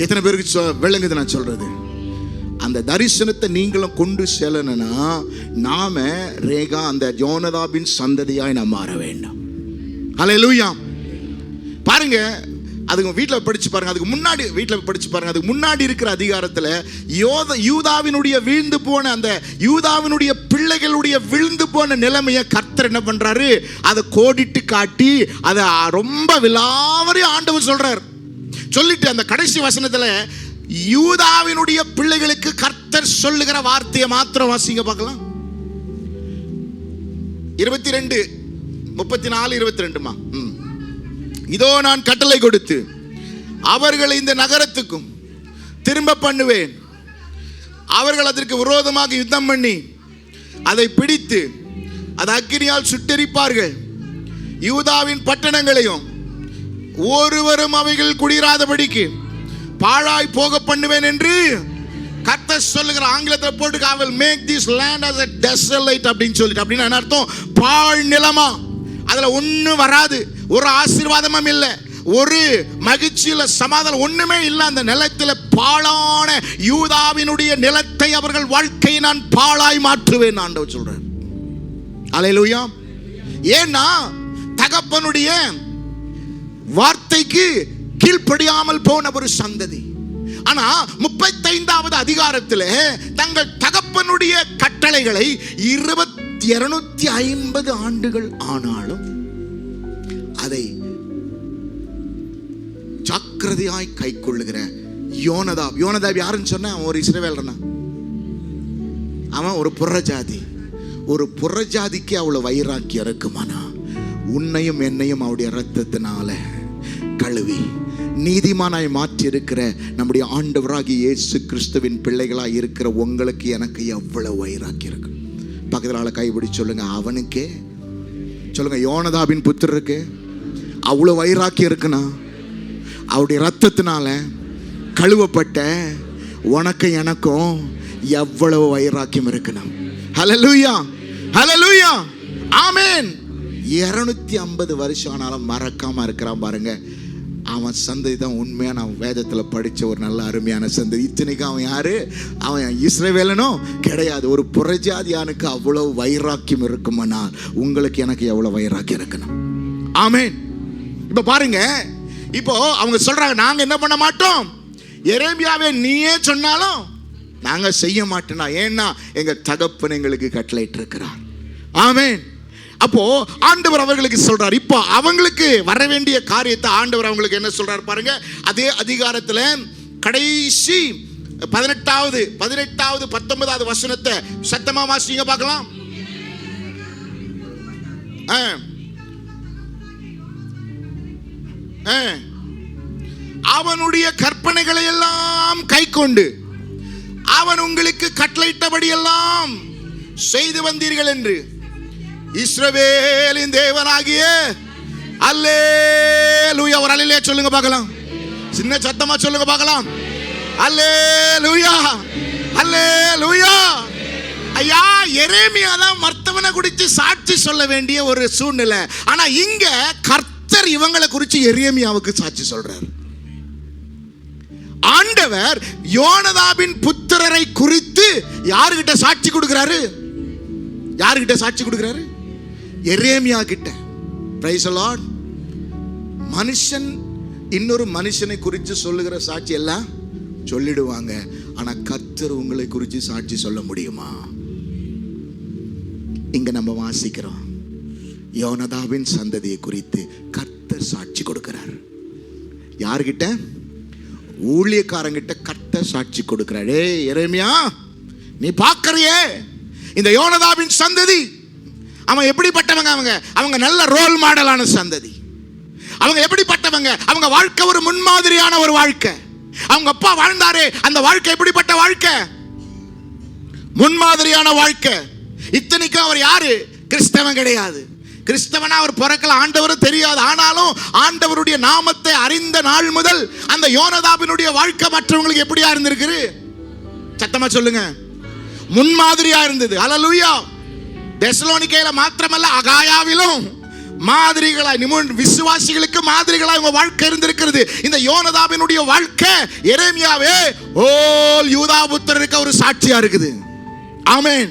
எத்தனை பேருக்கு விளங்குது நான் சொல்றது? அந்த தரிசனத்தை நீங்களும் கொண்டு செல்லணும்னா நாம ரேகா அந்த யோனதாபின் சந்ததியாய் நாம் மாற வேண்டும். அல்லேலூயா. பாருங்க, அதுக்கு வீட்டில் படிச்சு பாருங்க. அதுக்கு முன்னாடி வீட்டில் படிச்சு பாருங்க. அதுக்கு முன்னாடி இருக்கிற அதிகாரத்தில் யூதாவினுடைய வீழ்ந்து போன அந்த யூதாவினுடைய பிள்ளைகளுடைய விழுந்து போன நிலைமையை கர்த்தர் என்ன பண்றாரு? அதை கோடிட்டு காட்டி அதை ரொம்ப விலாவரி ஆண்டவர் சொல்றார். சொல்லிட்டு அந்த கடைசி வசனத்துல யூதாவினுடைய பிள்ளைகளுக்கு கர்த்தர் சொல்லுகிற வார்த்தையை மாத்திரம் வாசிங்க பார்க்கலாம். 22:34-22. இதோ நான் கட்டளை கொடுத்து அவர்களை இந்த நகரத்துக்கும் திரும்ப பண்ணுவேன். அவர்கள் அதற்கு விரோதமாக யுத்தம் பண்ணி அதை பிடித்து அதை அக்கினியால் சுட்டெரிப்பார்கள். யூதாவின் பட்டணங்களையும் ஒருவரும் அவைகள் குடிராதபடிக்கு பாழாய் போக பண்ணுவேன் என்று கர்த்தர் சொல்லுகிற. ஆங்கிலத்தில் போட்டு I will make this land as a desolate அப்படின்னு சொல்லிட்டு. அப்படின்னு என்ன அர்த்தம்? பாழ் நிலமா, அதுல ஒன்றும் வராது, ஒரு ஆசீர்வாதமும் இல்லை, ஒரு மகிழ்ச்சியில சமாதானம் ஒண்ணுமே இல்லை. அந்த நிலத்தில் பாழான யூதாவினுடைய நிலத்தை அவர்கள் வாழ்க்கையை நான் பாழாய் மாற்றுவேன் ஆண்டவர் சொல்றார். அல்லேலூயா. ஏன்னா தகப்பனுடைய வார்த்தைக்கு கீழ்ப்படியாமல் போன ஒரு சந்ததி. ஆனா 35வது அதிகாரத்தில் தங்கள் தகப்பனுடைய கட்டளைகளை 250 ஆண்டுகள் ஆனாலும் அதை ஜாக்கிரதையாய் கை கொள்ளுகிற யோனதாப். யோனதாப் யாருன்னு சொன்னா அவன் ஒரு இஸ்ரவேலனா, அவன் ஒரு புறஜாதி. ஒரு புறஜாதிக்கு அவ்வளவு வைராக்கியம் இருக்குமானா உன்னையும் என்னையும் அவருடைய இரத்தத்தினால கழுவி நீதிமானாய் மாற்றி இருக்கிற நம்முடைய ஆண்டவராகிய இயேசு கிறிஸ்துவின் பிள்ளைகளாய் இருக்கிற உங்களுக்கு எனக்கு எவ்வளவு வைராக்கியம் இருக்கு. பக்கத்தில் கைப்பிடி சொல்லுங்க, அவனுக்கே சொல்லுங்க, யோனதாபின் புத்திரருக்கு அவ்வளவு வைராக்கியம் இருக்குன்னா அவருடைய ரத்தத்தினால கழுவப்பட்ட உனக்கு எனக்கும் எவ்வளவு வைராக்கியம் இருக்கணும். ஹல்லேலூயா, ஹல்லேலூயா, ஆமென். 250 வருஷம் ஆனாலும் மறக்காம இருக்கிறான் பாருங்க. அவன் சந்ததி தான் உண்மையான வேதத்தில் படித்த ஒரு நல்ல அருமையான சந்ததி. இத்தனைக்கு அவன் யாரு? அவன் இஸ்ரவேலனும் கிடையாது, ஒரு புறஜாதியானுக்கு அவ்வளவு வைராக்கியம் இருக்குமானால் உங்களுக்கு எனக்கு எவ்வளவு வைராக்கியம் இருக்கணும். ஆமென். இப்ப பாருங்க, இப்போ அவங்க சொல்றாங்க நாங்க என்ன பண்ண மாட்டோம், எரேமியாவே நீயே சொன்னாலும் நாங்க செய்ய மாட்டோம்னா. ஏன்னா எங்க தகப்பன் எங்களுக்கு கட்டளையிட்டு இருக்கிறார். ஆமென். அப்போ ஆண்டவர் அவர்களுக்கு சொல்றார். இப்போ அவங்களுக்கு வர வேண்டிய காரியத்தை ஆண்டவர் அவங்களுக்கு என்ன சொல்றார் பாருங்க. அதே அதிகாரத்தில் கடைசி 18வது 19வது வசனத்தை சத்தமா வாசிங்க பார்க்கலாம். அவனுடைய கற்பனைகளை எல்லாம் கை கொண்டு அவன் உங்களுக்கு கட்டளையிட்டபடி எல்லாம் செய்து வந்தீர்கள் என்று இஸ்ரவேலின் தேவனாகிய அல்லேலூயா. ஒரு அல்லேலூயா சொல்லுங்க பார்க்கலாம். சின்ன சத்தமா சொல்லுங்க பார்க்கலாம். அல்லேலூயா, அல்லேலூயா. ஐயா, எரேமியா தான் மர்த்தவனை குறித்து சாட்சி சொல்ல வேண்டிய ஒரு சூழ்நிலை. ஆனா இங்க கர்த்தர் இவங்களை குறித்து எரேமியாவுக்கு சாட்சி சொல்றார். ஆண்டவர் யோனதாபின் புத்திரரை குறித்து யாருகிட்ட சாட்சி கொடுக்கிறாரு? யாருகிட்ட சாட்சி கொடுக்கிறாரு? எரேமியா கிட்ட. Price the Lord. மனுஷன் இன்னொரு மனுஷனை குறித்து சொல்லுகிற சாட்சி எல்லாம் சொல்லிடுவாங்க. ஆனா கர்த்தர் உங்களை குறித்து சாட்சி சொல்ல முடியுமா? இங்க நம்ம வாசிக்கிறோம், யோனதாபின் சந்ததியை குறித்து கர்த்தர் சாட்சி கொடுக்கிறார். யார்கிட்ட? ஊழியக்காரங்கிட்ட கர்த்தர் சாட்சி கொடுக்கிறார். ஏய் எரேமியா, நீ பார்க்கறியே இந்த யோனதாபின் சந்ததி அவன் எப்படிப்பட்டவங்க? அவங்க நல்ல ரோல் மாடலான சந்ததி. அவங்க எப்படிப்பட்டவங்க? அவங்க வாழ்க்கை ஒரு முன்மாதிரியான ஒரு வாழ்க்கை. அவங்க அப்பா வாழ்ந்தாரே அந்த வாழ்க்கை எப்படிப்பட்ட வாழ்க்கை? முன்மாதிரியான வாழ்க்கை. இத்தனைக்கும் அவர் யாரு? கிறிஸ்தவன் கிடையாது. கிறிஸ்தவனா அவர் பிறக்கல, ஆண்டவரும் தெரியாது. ஆனாலும் ஆண்டவருடைய நாமத்தை அறிந்த நாள் முதல் அந்த யோனதாபினுடைய வாழ்க்கை மற்றவங்களுக்கு எப்படியா இருந்திருக்கு? சத்தமா சொல்லுங்க. முன்மாதிரியா இருந்தது. அல்லேலூயா. தெசலோனிக்கேல மாத்திரமல்ல, அகாயாவிலும் மாதிரிகளாய், விசுவாசிகளுக்கு மாதிரிகளாய் உங்க வாழ்க்கை இருந்திருக்கிறது. இந்த யோனதாபினுடைய வாழ்க்கை எரேமியாவே ஓல் யூதா புத்திரருக்கு ஒரு சாட்சியா இருக்குது. ஆமென்.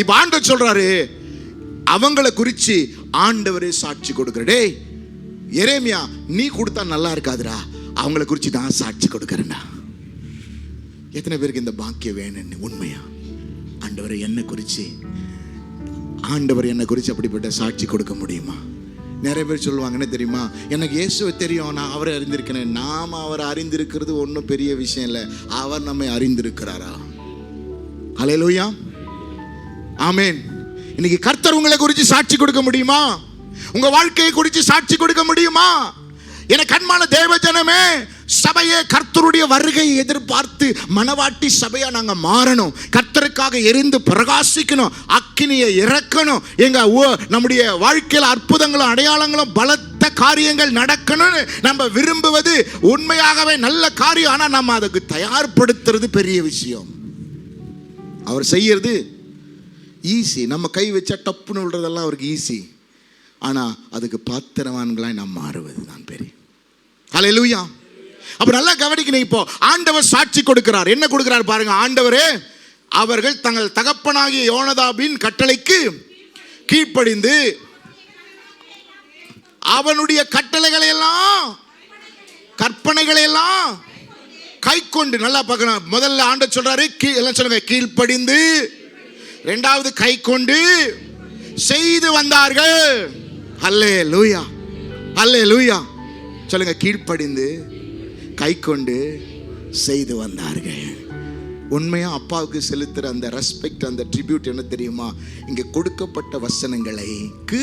இப்ப ஆண்டவர் சொல்றாரு, அவங்களை குறிச்சு ஆண்டவரே சாட்சி கொடுக்கிறார். டேய் எரேமியா, நீ கொடுத்தா நல்லா இருக்காதுடா, அவங்களை குறிச்சு நான் சாட்சி கொடுக்கறேன்டா. எத்தனை பேருக்கு இந்த பாக்கியம் வேணும்னு உண்மையா ஆண்டவர் என்ன குறிச்சு அப்படிப்பட்ட சாட்சி கொடுக்க முடியுமா? நிறைய பேர் சொல்லுவாங்க, என்ன தெரியுமா, எனக்கு இயேசுவை தெரியும், நான் அவரை அறிந்திருக்கிறேன். நாம் அவரை அறிந்திருக்கிறது ஒன்றும் பெரிய விஷயம் இல்லை, அவர் நம்மை அறிந்திருக்கிறாரா? ஹல்லேலூயா. ஆமென். இன்னைக்கு கர்த்தர் உங்களை குறித்து சாட்சி கொடுக்க முடியுமா? உங்க வாழ்க்கையை குறித்து சாட்சி கொடுக்க முடியுமா? என கண்மான தேவ ஜனமே, சபையே கர்த்தருடைய வருகையை எதிர்பார்த்து மனவாட்டி சபையா நாங்க மாறணும். கர்த்தருக்காக எரிந்து பிரகாசிக்கணும், அக்கினியை இறக்கணும். எங்க நம்முடைய வாழ்க்கையில் அற்புதங்களும் அடையாளங்களும் பலத்த காரியங்கள் நடக்கணும்னு நம்ம விரும்புவது உண்மையாகவே நல்ல காரியம். ஆனா நம்ம அதுக்கு தயார்படுத்துறது பெரிய விஷயம். அவர் செய்யறது ஈஸி. நம்ம கை வச்சா டப்புன்னு விடுறதெல்லாம் அவருக்கு ஈஸி. ஆனா அதுக்கு பாத்திரவான்களாய் நாம் மாறுவது தான் பெரிய. ஹல்லேலூயா. அப்ப நல்லா கவனிக்கணும். இப்போ ஆண்டவர் சாட்சி கொடுக்கிறார். என்ன கொடுக்கிறார் பாருங்க. ஆண்டவரே, அவர்கள் தங்கள் தகப்பனாகிய யோனதாபின் கட்டளைக்கு கீழ்ப்படிந்து அவனுடைய கட்டளைகளை எல்லாம் கற்பனைகளை எல்லாம் கை கொண்டு, நல்லா பார்க்கணும். முதல்ல ஆண்டவர் சொல்றாரு, எல்லாம் சொல்லுங்க, கீழ்ப்படிந்து. இரண்டாவது கை கொண்டு செய்து வந்தார்கள். ஹல்லேலூயா, ஹல்லேலூயா. சொல்லுங்க, கீழ்ப்படிந்து கை கொண்டு செய்து வந்தார்கள். உண்மையா அப்பாவுக்கு செலுத்துற அந்த ரெஸ்பெக்ட், அந்த ட்ரிபியூட் என்ன தெரியுமா? இங்க கொடுக்கப்பட்ட வசனங்களுக்கு,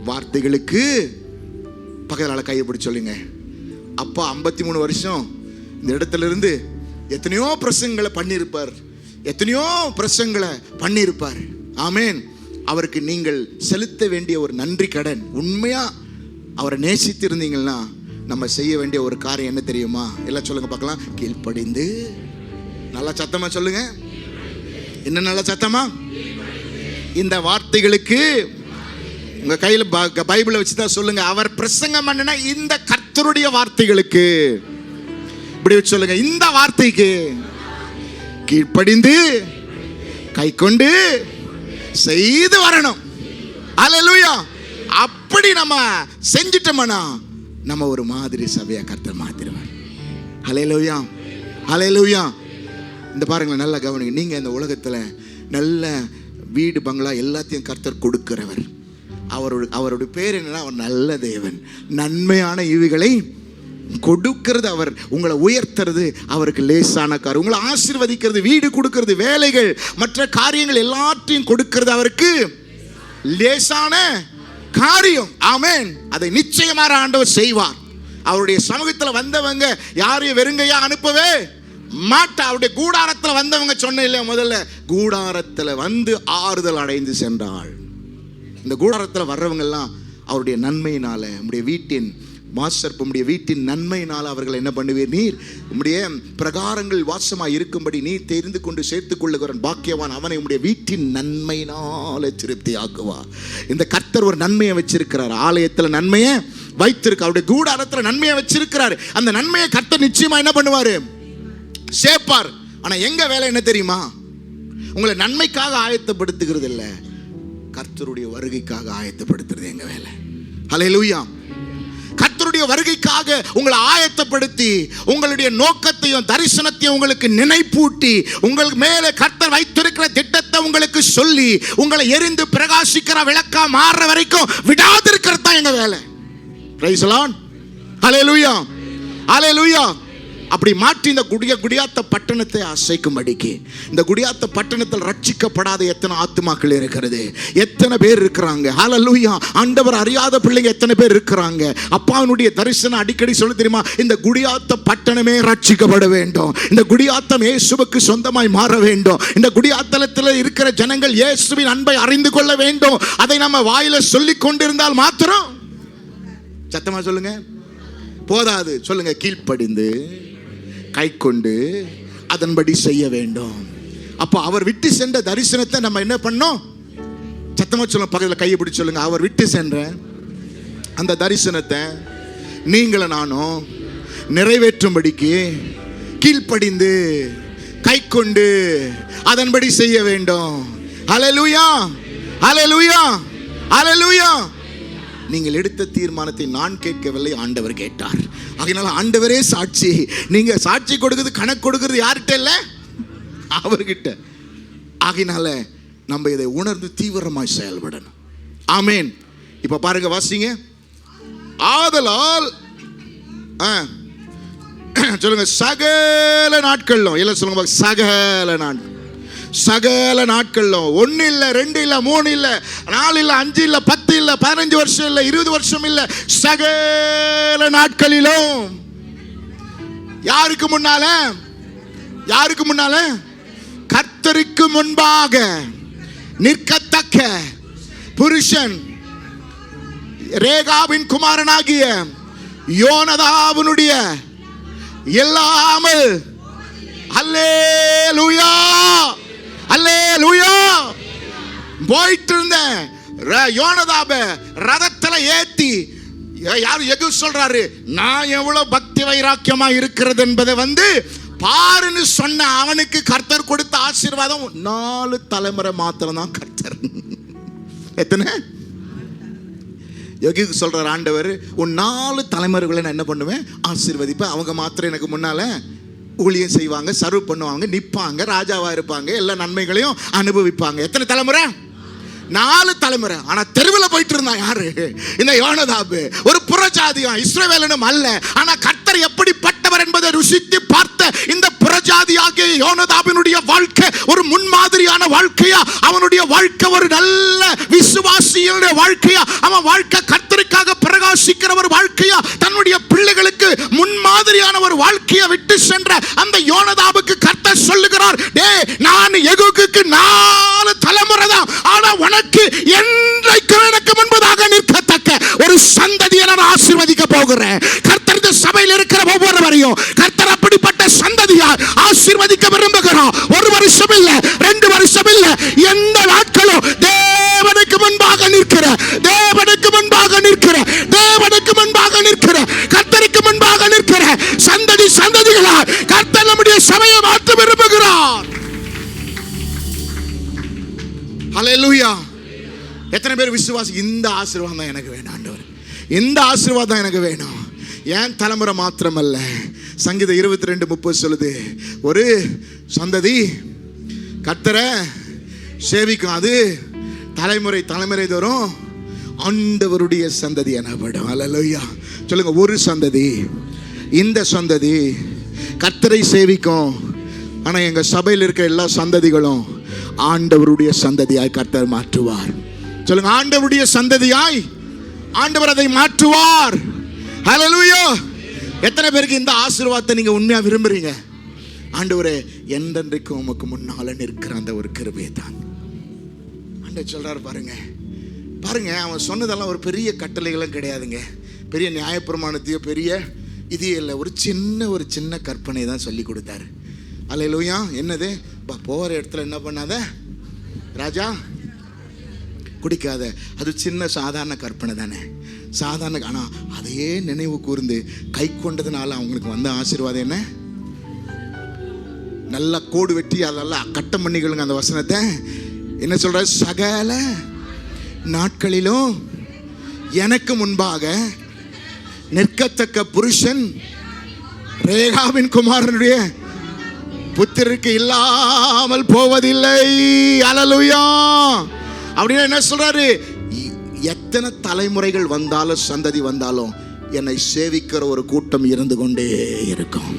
வார்த்தைகளுக்கு பக்கத்தால கையை பிடிச்சு சொல்லுங்க. அப்பா 53 வருஷம் இந்த இடத்துல இருந்து எத்தனையோ பிரசங்களை பண்ணியிருப்பார், எத்தனையோ பிரசங்களை பண்ணியிருப்பார். ஆமேன். அவருக்கு நீங்கள் செலுத்த வேண்டிய ஒரு நன்றி கடன், உண்மையா அவரை நேசித்து இருந்தீங்கன்னா நம்ம செய்ய வேண்டிய ஒரு காரியம் என்ன தெரியுமா? எல்லாம் சொல்லுங்க பார்க்கலாம். கீழ்ப்படிந்து. நல்லா சத்தமா சொல்லுங்க. என்ன நல்ல சத்தமா? இந்த வார்த்தைகளுக்கு உங்க கையில பைபிளை வச்சுதான் சொல்லுங்க. அவர் பிரசங்கம் பண்ணினா இந்த கர்த்தருடைய வார்த்தைகளுக்கு, இப்படி வச்சு சொல்லுங்க, இந்த வார்த்தைக்கு கீழ்ப்படிந்து கை கொண்டு செய்து வரணும். அல்லேலூயா. அப்படி நம்ம செஞ்சிட்டோம்னா நம்ம ஒரு மாதிரி சபையா கர்த்தர் மாத்திடுவார். அல்லேலூயா, அல்லேலூயா. இந்த பாருங்களேன், நல்லா கவனிங்க. நீங்க இந்த உலகத்துல நல்ல வீடு பங்களா எல்லாத்தையும் கர்த்தர் கொடுக்கிறவர். அவருடைய பேர் என்னன்னா, அவர் நல்ல தேவன். நன்மையான ஈவுகளை கொடுக்கிறது அவர். உங்களை உயர்த்துறது அவருக்கு லேசான காரியம். உங்களை ஆசீர்வதிக்கிறது, வீடு கொடுக்கிறது, வேலைகள், மற்ற காரியங்கள் எல்லாத்தையும் கொடுக்கிறது அவருக்கு லேசான காரியம். ஆமென். அதை நிச்சயமாக ஆண்டவர் செய்வார். அவருடைய சமூகத்தில் வந்தவங்க யாரையும் வெறுங்கையா அனுப்பவே மாட்டா. அவருடைய கூடாரத்தில் வந்தவங்க சொன்ன இல்லையா, முதல்ல கூடாரத்தில் வந்து ஆறுதல் அடைந்து சென்றாள். இந்த கூடாரத்தில் வர்றவங்க எல்லாம் அவருடைய நன்மையினால, நம்முடைய வீட்டின் மாஸ்டர், உம்முடைய வீட்டின் நன்மையினால் அவர்கள் என்ன பண்ணுவீர்? நீர் உம்முடைய பிரகாரங்கள் வாசமாய் இருக்கும்படி நீர் தெரிந்து கொண்டு சேர்த்துக் கொள்ளுகிறன் பாக்கியவான் அவனை உம்முடைய வீட்டின் நன்மையினால திருப்தி ஆக்குவா. இந்த கர்த்தர் ஒரு நன்மையை வச்சிருக்கிறார். ஆலயத்தில் நன்மையை வைத்திருக்க, அவருடைய கூடாரத்தில் நன்மையை வச்சிருக்கிறார். அந்த நன்மையை கர்த்தர் நிச்சயமா என்ன பண்ணுவாரு? சேர்ப்பார். ஆனா எங்க வேலை என்ன தெரியுமா? உங்களை நன்மைக்காக ஆயத்தப்படுத்துகிறது இல்ல, கர்த்தருடைய வருகைக்காக ஆயத்தப்படுத்துறது எங்க வேலை. ஹல்லேலூயா. கர்த்தருடைய வருகைக்காக உங்களை ஆயத்தப்படுத்தி, உங்களுடைய நோக்கத்தையும் தரிசனத்தையும் உங்களுக்கு நினைப்பூட்டி, உங்களுக்கு மேலே கர்த்தர் வைத்திருக்கிற திட்டத்தை உங்களுக்கு சொல்லி, உங்களை எரிந்து பிரகாசிக்கிற விளக்கா மாறுற வரைக்கும் விடாதிருக்கிறது தான் எங்க வேலை. Praise the Lord. Hallelujah, hallelujah. அப்படி மாற்றி இந்த குடியாத்த பட்டணத்தை அசைக்கும்படிக்கு, இந்த குடியாத்த பட்டணத்தில் ரட்சிக்கப்படாத எத்தனை ஆத்துமாக்கள் இருக்கிறது, எத்தனை பேர் இருக்கிறாங்க. ஹல்லேலூயா. ஆண்டவர் அறியாத பிள்ளைங்க எத்தனை பேர் இருக்கிறாங்க. அப்பாவினுடைய தரிசனம் அடிக்கடி சொல்ல தெரியுமா, இந்த குடியாத்த பட்டணமே ரட்சிக்கப்பட வேண்டும், இந்த குடியாத்தம் இயேசுவுக்கு சொந்தமாய் மாற வேண்டும், இந்த குடியாத்தலத்தில் இருக்கிற ஜனங்கள் இயேசுவின் அன்பை அறிந்து கொள்ள வேண்டும். அதை நம்ம வாயில சொல்லிக் கொண்டிருந்தால் மாத்திரம், சத்தமா சொல்லுங்க, போதாது. சொல்லுங்க, கீழ்ப்படிந்து கை கொண்டு அதன்படி செய்ய வேண்டும். அப்போ அவர் விட்டு சென்ற தரிசனத்தை நம்ம என்ன பண்ணோம்? சத்தமா சொல்லுங்க, பக்கத்தில் கையை பிடிச்சு சொல்லுங்க, அவர் விட்டு சென்ற அந்த தரிசனத்தை நீங்களும் நானும் நிறைவேற்றும்படிக்கு கீழ்ப்படிந்து கை கொண்டு அதன்படி செய்ய வேண்டும். ஹல்லேலூயா, ஹல்லேலூயா, ஹல்லேலூயா. நீங்கள் எடுத்த தீர்மானத்தை நான் கேட்கவில்லை, ஆண்டவர் கேட்டார். அதனால ஆண்டவரே சாட்சி. நீங்க சாட்சி கொடுக்கிறது, கணக்கு கொடுக்கிறது யார்கிட்ட இல்லை? அவர்கிட்ட. ஆகினால நம்ம இதை உணர்ந்து தீவிரமாய் செயல்படணும். ஆமேன். இப்ப பாருங்க, வாசிங்க. ஆதலால் சொல்லுங்க, சகல நாட்களும், இல்ல சொல்லுங்க, சகல நாட்கள், சகல நாட்களும், 1 இல்ல 2 இல்ல 3 இல்ல 4 இல்ல 5 இல்ல 10 இல்ல 15 வருஷம் இல்ல 20 வருஷம் இல்ல, சகல நாட்களிலும். யாருக்கு முன்னால? யாருக்கு முன்னால? கர்த்தருக்கு முன்பாக நிற்கத்தக்க புருஷன், ரேகாவின் குமாரனாகிய யோனதாவினுடைய இல்லாமல். அல்லேலூயா, அல்லேலூயா. போயிட்டு இருந்த யோனதாப ரதத்துல ஏத்தி, யார் எகு சொல்றாரு, நான் எவ்வளவு பக்தி வைராக்கியமா இருக்கிறது என்பதை பாருன்னு சொன்ன அவனுக்கு கர்த்தர் கொடுத்த ஆசீர்வாதம் 4 தலைமுறை மாத்திரம் தான் கர்த்தர். எத்தனை? யோகிக்கு சொல்றார் ஆண்டவர், உன் 4 தலைமுறைகளை நான் என்ன பண்ணுவேன்? ஆசீர்வதிப்பேன். அவங்க மாத்திரம் எனக்கு முன்னால ஊழியம் செய்வாங்க, சர்வ் பண்ணுவாங்க, நிற்பாங்க, ராஜாவா இருப்பாங்க, எல்லா நன்மைகளையும் அனுபவிப்பாங்க. எத்தனை தலைமுறை? 4 தலைமுறை. ஆனா தெருவில் போயிட்டு இருந்தான் யாரு? இந்த யோனதாபு. ஒரு புறஜாதியம், இஸ்ரவேலனும் அல்ல. ஆனா கர்த்தர் எப்படிப்பட்டவர் என்பதை ருசித்து பார்த்த இந்த புறஜாதியாகிய யோனதாபினுடைய வாழ்க்கை ஒரு முன்மாதிரியான வாழ்க்கையா, அவனுடைய வாழ்க்கை ஒரு நல்ல விசுவாசியுடைய வாழ்க்கையா, அவன் வாழ்க்கை கர்த்தருக்காக பிரகாசிக்கிற ஒரு வாழ்க்கையா, தன்னுடைய பிள்ளைகளுக்கு முன்மாதிரியான ஒரு வாழ்க்கையை விட்டு சென்ற அந்த யோனதாபுக்கு கர்த்தர் சொல்லுகிறார், டேய், நான் யெகூக்கு 4 தலைமுறை தான், ஆனா உனக்கு என்றைக்கும் எனக்கு முன்பதாக நிற்கத்தக்க ஒரு சந்ததியை நான் ஆசீர்வதிக்க போகிறேன். கர்த்தர் இந்த சபையில் இருக்கிற ஒவ்வொருவரையும் கர்த்தர் அப்படிப்பட்ட சந்ததியால் ஆசீர்வதிக்க விரும்புகிறார். 1 வருஷம் இல்ல, 2 வருஷம் இல்ல, எந்த நாட்களும் தேவனுக்கு முன்பாக நிற்கிற, தேவனுக்கு முன்பாக நிற்கிற, தேவனுக்கு முன்பாக நிற்கிற, கர்த்தருக்கு முன்பாக நிற்கிற சந்ததிகளால் கர்த்தர் நம்முடைய சபையை மாற்ற விரும்புகிறார். ஹல்லேலூயா. எத்தனை பேர் விசுவாசி? இந்த ஆசீர்வாதம் தான் எனக்கு வேணும் ஆண்டவர், இந்த ஆசீர்வாதம் எனக்கு வேணும். ஏன் தலைமுறை மாத்திரமல்ல, சங்கீதம் 22:30 சொல்லுது, ஒரு சந்ததி கர்த்தரை சேவிக்கும், அது தலைமுறை தலைமுறை தோறும் ஆண்டவருடைய சந்ததி எனப்படும். ஹல்லேலூயா. சொல்லுங்க, ஒரு சந்ததி, இந்த சந்ததி கர்த்தரை சேவிக்கும். ஆனா எங்க சபையில் இருக்கிற எல்லா சந்ததிகளும் ஆண்டவருடைய சந்ததியாய் கர்த்தர் மாற்றுவார். சொல்லுங்க, ஆண்டவருடைய சந்ததியாய் ஆண்டவர் அதை மாற்றுவார். ஹல்லேலூயா. எத்தனை பேருக்கு இந்த ஆசீர்வாதத்தை நீங்க உண்மையா விரும்புறீங்க? ஆண்டவரே, என்றென்றைக்கும் உமக்கு முன்னால நிற்கிற அந்த ஒரு கிருபையை தான் ஆண்டவர் சொல்றாரு. பாருங்க பாருங்க, அவன் சொன்னதெல்லாம் ஒரு பெரிய கட்டளைகளும் கிடையாதுங்க, பெரிய நியாயப்பிரமாணத்தையோ பெரிய இது இல்லை, ஒரு சின்ன கற்பனை தான் சொல்லி கொடுத்தாரு. அல்லேலூயா. என்னது? போகிற இடத்துல என்ன பண்ணாத ராஜா, குடிக்காத. அது சின்ன சாதாரண கற்பனை தானே, சாதாரண. ஆனால் அதையே நினைவு கூர்ந்து கை கொண்டதுனால அவங்களுக்கு வந்த ஆசீர்வாதம் என்ன? நல்லா கோடு வெட்டி அதெல்லாம் கட்டம் பண்ணிக்கொள்ளுங்க. அந்த வசனத்தை என்ன சொல்ற? சகல நாட்களிலும் எனக்கு முன்பாக நிற்கத்தக்க புருஷன் ரேகாவின் குமாரனுடைய புத்திரருக்கு இல்லாமல் போவதில்லை. அல்லேலூயா. அப்படின்னா என்ன சொல்றாரு? எத்தனை தலைமுறைகள் வந்தாலும் சந்ததி வந்தாலும் என்னை சேவிக்கிற ஒரு கூட்டம் இருந்து கொண்டே இருக்கும்.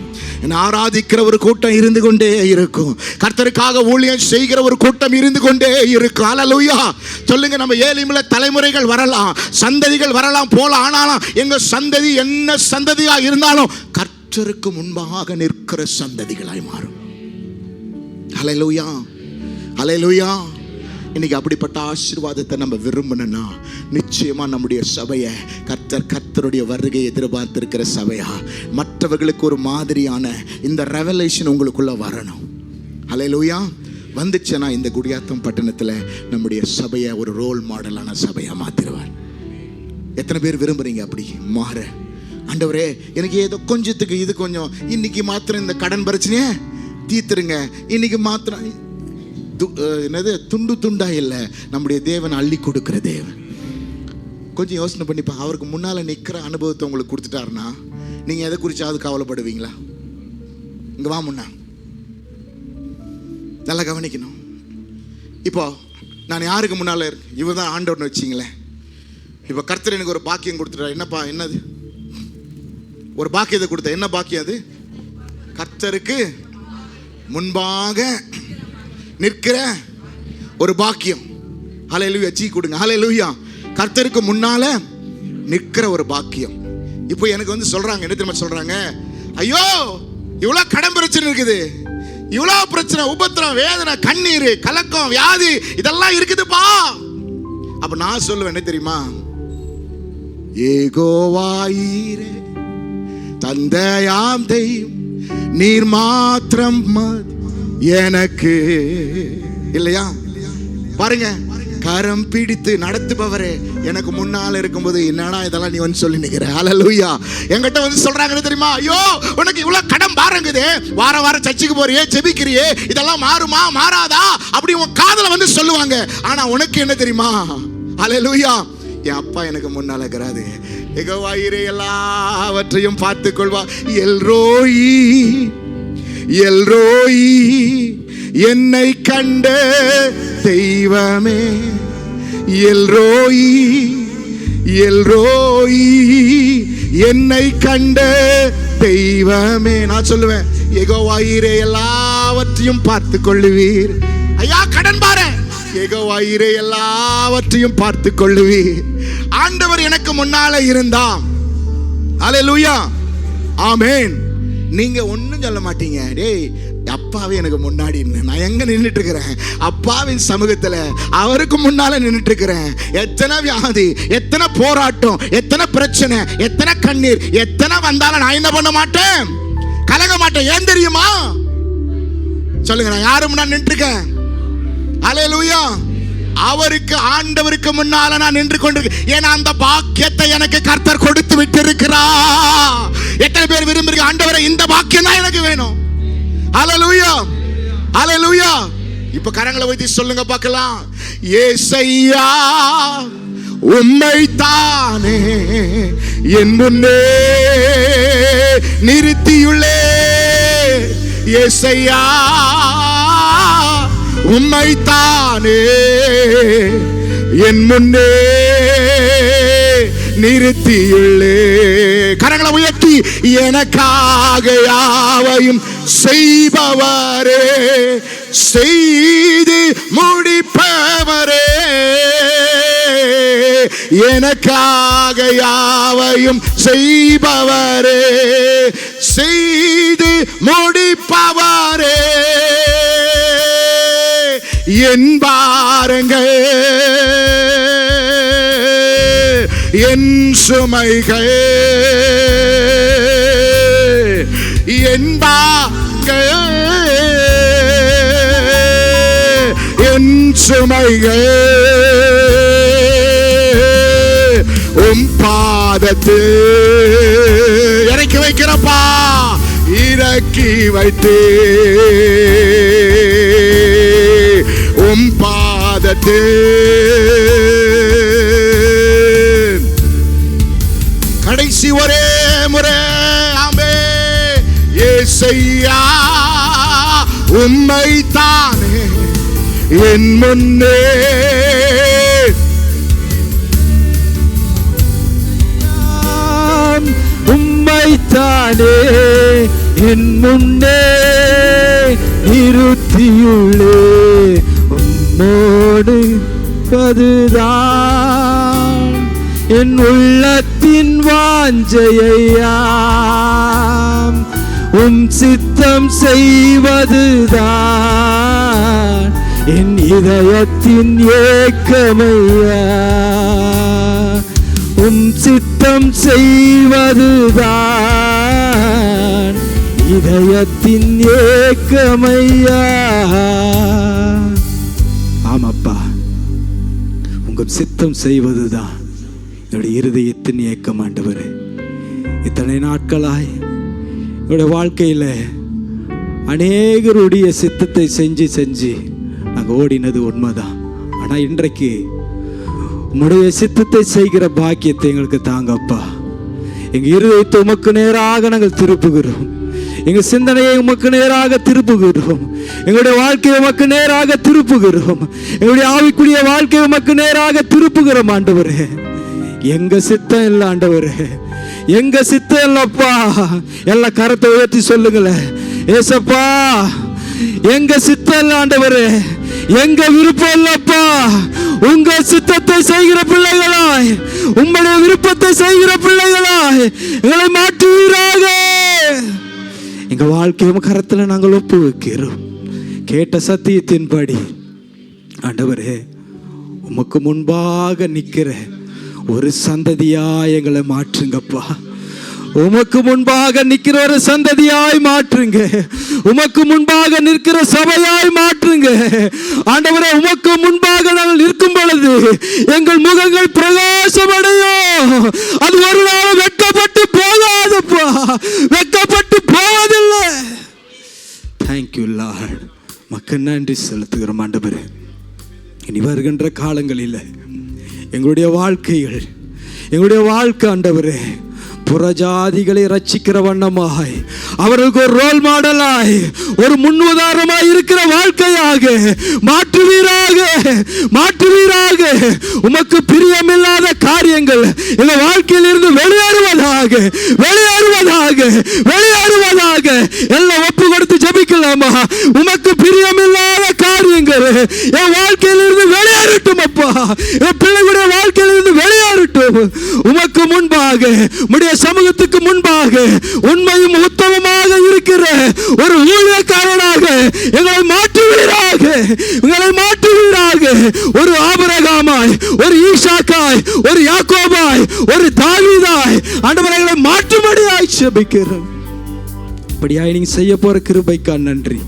என்னை ஆராதிக்கிற ஒரு கூட்டம் இருந்து கொண்டே இருக்கும். கர்த்தருக்காக ஊழியம் செய்கிற ஒரு கூட்டம் இருந்து கொண்டே இருக்கும். ஹல்லேலூயா சொல்லுங்க. நம்ம ஏலிமில தலைமுறைகள் வரலாம், சந்ததிகள் வரலாம் போலாம். ஆனாலும் எங்க சந்ததி என்ன சந்ததியா இருந்தாலும் கர்த்தருக்கு முன்பாக நிற்கிற சந்ததிகளாய் மாறும். ஹல்லேலூயா ஹல்லேலூயா. இன்னைக்கு அப்படிப்பட்ட ஆசீர்வாதத்தை நம்ம விரும்பணும்னா நிச்சயமா நம்முடைய சபையை கர்த்தருடைய வருகையை எதிர்பார்த்திருக்கிற சபையா மற்றவர்களுக்கு ஒரு மாதிரியான இந்த ரெவலேஷன் உங்களுக்குள்ள வரணும். ஹல்லேலூயா. வந்துச்சுன்னா இந்த குடியாத்தம் பட்டணத்தில் நம்முடைய சபையை ஒரு ரோல் மாடலான சபையா மாத்திருவார். எத்தனை பேர் விரும்புறீங்க அப்படி மாற? ஆண்டவரே எனக்கு ஏதோ கொஞ்சத்துக்கு இது கொஞ்சம், இன்னைக்கு மாத்திரம் இந்த கடன் பிரச்சனையே தீர்த்துருங்க, இன்னைக்கு மாத்திரம் என்னது துண்டு துண்டா இல்லை, நம்முடைய தேவன் அள்ளி கொடுக்கிற தேவன். கொஞ்சம் யோசனை பண்ணிப்பா. அவருக்கு முன்னால நிற்கிற அனுபவத்தை உங்களுக்கு கொடுத்துட்டாருன்னா நீங்க எதை குறிச்சாவது கவலைப்படுவீங்களா? இங்க வா முன்னா, நல்லா கவனிக்கணும். இப்போ நான் யாருக்கு முன்னால இருக்கேன்? இவர் தான் ஆண்டவர்னு வச்சிங்களேன். இப்போ கர்த்தர் எனக்கு ஒரு பாக்கியம் கொடுத்துட்டார். என்னப்பா? என்னது? ஒரு பாக்கியத்தை கொடுத்த. என்ன பாக்கியம் அது? கர்த்தருக்கு முன்பாக நிற்கிற ஒரு பாக்கியம். ஹல்லேலூயா. சீ கொடுங்க. ஹல்லேலூயா. கர்த்தருக்கு முன்னால நிற்கிற ஒரு பாக்கியம். இப்போ எனக்கு வந்து சொல்றாங்க, என்ன தெரியுமா சொல்றாங்க? ஐயோ இவ்வளவு கடன் பிரச்சனை இருக்குது, இவ்வளவு பிரச்சனை, உபத்திரம், வேதனை, கண்ணீர், கலக்கம், வியாதி இதெல்லாம் இருக்குதுப்பா. அப்ப நான் சொல்லுவேன் என்ன தெரியுமா? யெகோவாயீரே தந்தையாம் தெய்வம் நீர் மாத்திரம் எனக்கு. இல்லையா? பாருங்க, கரம் பிடித்து நடத்துபவரே எனக்கு முன்னால இருக்கும்போது என்னடா இதெல்லாம் நீ வந்து சொல்லி நிக்கிற? ஹல்லேலூயா. என்கிட்ட வந்து சொல்றாங்க தெரியுமா? ஐயோ உனக்கு இவ்வளவு கடன் பாருங்குது, வார வாரம் சர்ச்சுக்கு போறியே, ஜெபிக்கிறியே, இதெல்லாம் மாறுமா மாறாதா அப்படி உன் காதுல வந்து சொல்லுவாங்க. ஆனா உனக்கு என்ன தெரியுமா? ஹல்லேலூயா. என் அப்பா எனக்கு முன்னால இருக்கிறாரு. யெகோவாயீரே எல்லாவற்றையும் பார்த்துக் கொள்வா. எல்ரோயி எல்ரோயி என்னை கண்ட தெய்வமே. எல்ரோயி எல்ரோயி என்னை கண்ட தெய்வமே. நான் சொல்லுவேன், யெகோவாயீரே எல்லாவற்றையும் பார்த்துக் கொள்ளுவீர். ஐயா கடன் பாரு, யெகோவாயீரே எல்லாவற்றையும் பார்த்துக் கொள்ளுவீர். ஆண்டவர் எனக்கு முன்னால இருந்தா. ஹல்லேலூயா. ஆமென். நீங்க ஒன்னும் சொல்ல மாட்டீங்க, டேய் அப்பாவே எனக்கு முன்னாடி நான் எங்க நின்றுட்டு இருக்கிறேன்? அப்பாவின் சமூகத்துல அவருக்கு முன்னால நின்றுட்டு இருக்கிறேன். எத்தனை வியாதி, எத்தனை போராட்டம், எத்தனை பிரச்சனை, எத்தனை கண்ணீர், எத்தனை வந்தாலும் நான் என்ன பண்ண மாட்டேன்? கலங்க மாட்டேன். ஏன் தெரியுமா? சொல்லுங்க, நான் யாரு முன்னாடி நின்று இருக்கேன்? ஹல்லேலூயா. அவருக்கு, ஆண்டவருக்கு முன்னால நான் நின்று கொண்டிருக்கேன். ஏன்னா அந்த பாக்கியத்தை எனக்கு கர்த்தர் கொடுத்து விட்டு இருக்கிறார். எத்தனை பேர் விரும்புறீங்க, ஆண்டவரே இந்த பாக்கியம் தான் எனக்கு வேணும்? ஹல்லேலூயா ஹல்லேலூயா. இப்ப கரங்களை வைத்து சொல்லுங்க பார்க்கலாம். ஏசையா உம்மை தானே என் முன்னே நிறுத்தியுள்ளே. ஏசையா உம்மை தானே என் முன்னே நிறுத்தியுள்ளே. கரங்களை உயர்த்தி, எனக்காக யாவையும் செய்பவரே, செய்து முடிப்பவரே, எனக்காக யாவையும் செய்பவரே, செய்து முடிப்பவரே, என் பாரங்கள் என் சுமைகள் என் பாரங்கள் என் சுமைகள் உம் பாதத்து இறக்கி வைக்கிறப்பா, இறக்கி வைத்து உம் பாதத்து கடைசி ஒரே முறை ஆமே. ஏசையா உம்மை தானே என் முன்னே நானே என் முன்னே நிறுத்தியுள்ளே உம்மோடு பதுதான் என் உள்ளத்தின் வாஞ்சையாம் உம் சித்தம் செய்வதுதான் என் இதயத்தின் ஏக்கமையா உம் சித்தம் செய்வதுதான் இதயத்தின் ஏக்கமையா. ஆமாப்பா, உங்க சித்தம் செய்வதுதான் என்னுடைய இருதயத்தின் ஏக்கம் ஆண்டவரே. இத்தனை நாட்களாய் என்னுடைய வாழ்க்கையில அநேகருடைய சித்தத்தை செஞ்சு நாங்கள் ஓடினது உண்மைதான். ஆனா இன்றைக்கு உம்முடைய சித்தத்தை செய்கிற பாக்கியத்தை எங்களுக்கு தாங்கப்பா. எங்க இருதயத்தை உமக்கு நேராக நாங்கள் திருப்புகிறோம். எங்க சிந்தனையை உமக்கு நேராக திருப்புகிறோம். எங்களுடைய வாழ்க்கையை உமக்கு நேராக திருப்புகிறோம். எங்களுடைய ஆவிக்குரிய வாழ்க்கையை உமக்கு நேராக திருப்புகிறோம் ஆண்டவரே. எங்க சித்தம் இல்லை ஆண்டவரே, எங்க சித்தம் இல்லப்பா. எல்லா கரத்தை உயர்த்தி சொல்லுங்களேன், ஏசப்பா எங்க சித்தம் இல்லை ஆண்டவரே, எங்க விருப்பம் இல்லப்பா. உங்க சித்தத்தை செய்கிற பிள்ளைகளாய், உங்களுடைய விருப்பத்தை செய்கிற பிள்ளைகளாய் எங்களை மாற்றுவீராக. எங்க வாழ்க்கையும் கரத்துல நாங்கள் ஒப்பு வைக்கிறோம். கேட்ட சத்தியத்தின்படி ஆண்டவரே உமக்கு முன்பாக நிற்கிற ஒரு சந்ததியா எங்களை மாற்றுங்கப்பா. உமக்கு முன்பாக நிற்கிற ஒரு சந்ததியாய் மாற்றுங்க. உமக்கு முன்பாக நிற்கிற சபையாய் மாற்றுங்க ஆண்டவரே. உமக்கு முன்பாக நாங்கள் நிற்கும் பொழுது எங்கள் முகங்கள் பிரகாசமடையும். அது ஒரு நாள் வெட்கப்பட்டு போகாதப்பா, வெட்கப்பட்டு போவதில்லை. Thank you Lord. மக்கள் நன்றி செலுத்துகிறோம் ஆண்டவரே. இனி வருகின்ற காலங்களில் எங்களுடைய வாழ்க்கைகள், எங்களுடைய வாழ்க்கை ஆண்டவரே புறஜாதிகளை ரட்சிக்கிற வண்ணமாய், அவர்களுக்கு ஒரு ரோல் மாடலாய், ஒரு முன்னுதாரணமாய் இருக்கிற வாழ்க்கையாக மாற்றுவீராக, மாற்றுவீராக. உமக்கு பிரியமில்லாத காரியங்கள் எங்க வாழ்க்கையில் இருந்து வெளியேறுவதாக, வெளியேறுவதாக, வெளியேறுவதாக. எல்லாம் ஒப்பு கொடுத்து ஜெபிக்கலாமா? உமக்கு பிரியமில்லாத காரியங்கள் என் வாழ்க்கையில் இருந்து வெளியேறட்டும் அப்பா. என் பிள்ளைகளுடைய வாழ்க்கையில் இருந்து வெளியேறட்டும். உமக்கு முன்பாக, உம்முடைய சமூகத்துக்கு முன்பாக உண்மையும் உத்தமமாக இருக்கிற ஒரு ஊழியக்காரனாக எங்களை மாற்றுவீராக, எங்களை மாற்றுவீராக. ஒரு ஆபிரகாமாய், ஒரு ஈசாக்காய், ஒரு யாக்கோபாய், ஒரு தாவீதாய் ஆண்டவரே எங்களை மாற்றும்படியாய் ஜெபிக்கிறோம். இப்படியாய் நீங்க செய்ய போற கிருபைக்கா நன்றி.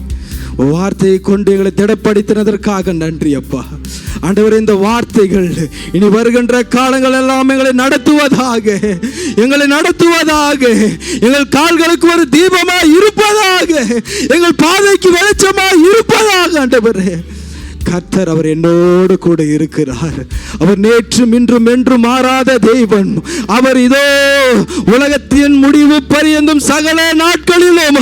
வார்த்தையை கொண்டு எங்களை திடப்படுத்தினதற்காக நன்றி அப்பா. ஆண்டவரே இந்த வார்த்தைகள் இனி வருகின்ற காலங்கள் எல்லாம் எங்களை நடத்துவதாக, எங்களை நடத்துவதாக. எங்கள் கால்களுக்கு ஒரு தீபமாய் இருப்பதாக, எங்கள் பாதைக்கு வெளிச்சமாய் இருப்பதாக. ஆண்டவரே கர்த்தர் அவர் என்னோடு கூட இருக்கிறார். அவர் நேற்றும் இன்றும் என்றும் மாறாத தெய்வன். அவர் இதோ உலகத்தின் முடிவு பரியந்தும் சகல நாட்களிலும்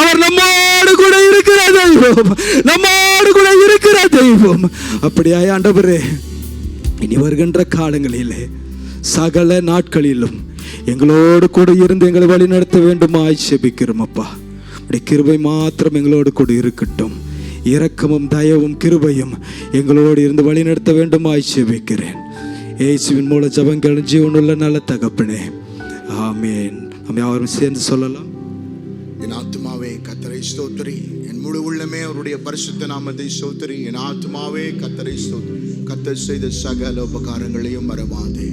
அவர் நம்மோடு கூட இருக்கிற தெய்வம், நம்மோடு கூட இருக்கிற தெய்வம். அப்படியாய் ஆண்டவரே இனி வருகின்ற காலங்களிலே சகல நாட்களிலும் எங்களோடு கூட இருந்து எங்களை வழி நடத்த வேண்டுமாய் ஜெபிக்கிறோம் அப்பா. அப்படி கிருபை மாத்திரம் எங்களோடு கூட இருக்கட்டும். இரக்கமும் தயவும் கிருபையும் எங்களோடு இருந்து வழி நடத்த வேண்டுமாய் ஜெபிக்கிறேன். இயேசுவின் மூலம் ஜெபங்கள் ஜீவனுள்ள நல்ல தகப்பனே, ஆமென். நம்ம யாரும் சேர்ந்து சொல்லலாம். என் ஆத்துமாவே கர்த்தரை ஸ்தோத்திரி, என் முழு உள்ளமே அவருடைய பரிசுத்த நாமத்தை ஸ்தோத்திரி. என் ஆத்துமாவே கர்த்தரை ஸ்தோத்திரி. கர்த்தர் செய்த சகல உபகாரங்களையும் மறவாதே.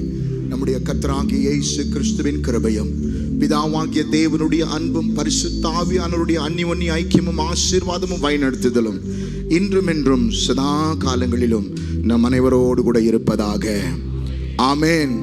நம்முடைய கர்த்தராகிய இயேசு கிறிஸ்துவின் கிருபையும் பிதாவாகிய தேவனுடைய அன்பும் பரிசுத்த ஆவியானவருடைய அந்நியோன்ய ஐக்கியமும் ஆசீர்வாதமும் வழிநடத்துதலும் இன்றும் என்றும் சதா காலங்களிலும் நம் அனைவரோடு கூட இருப்பதாக. ஆமென்.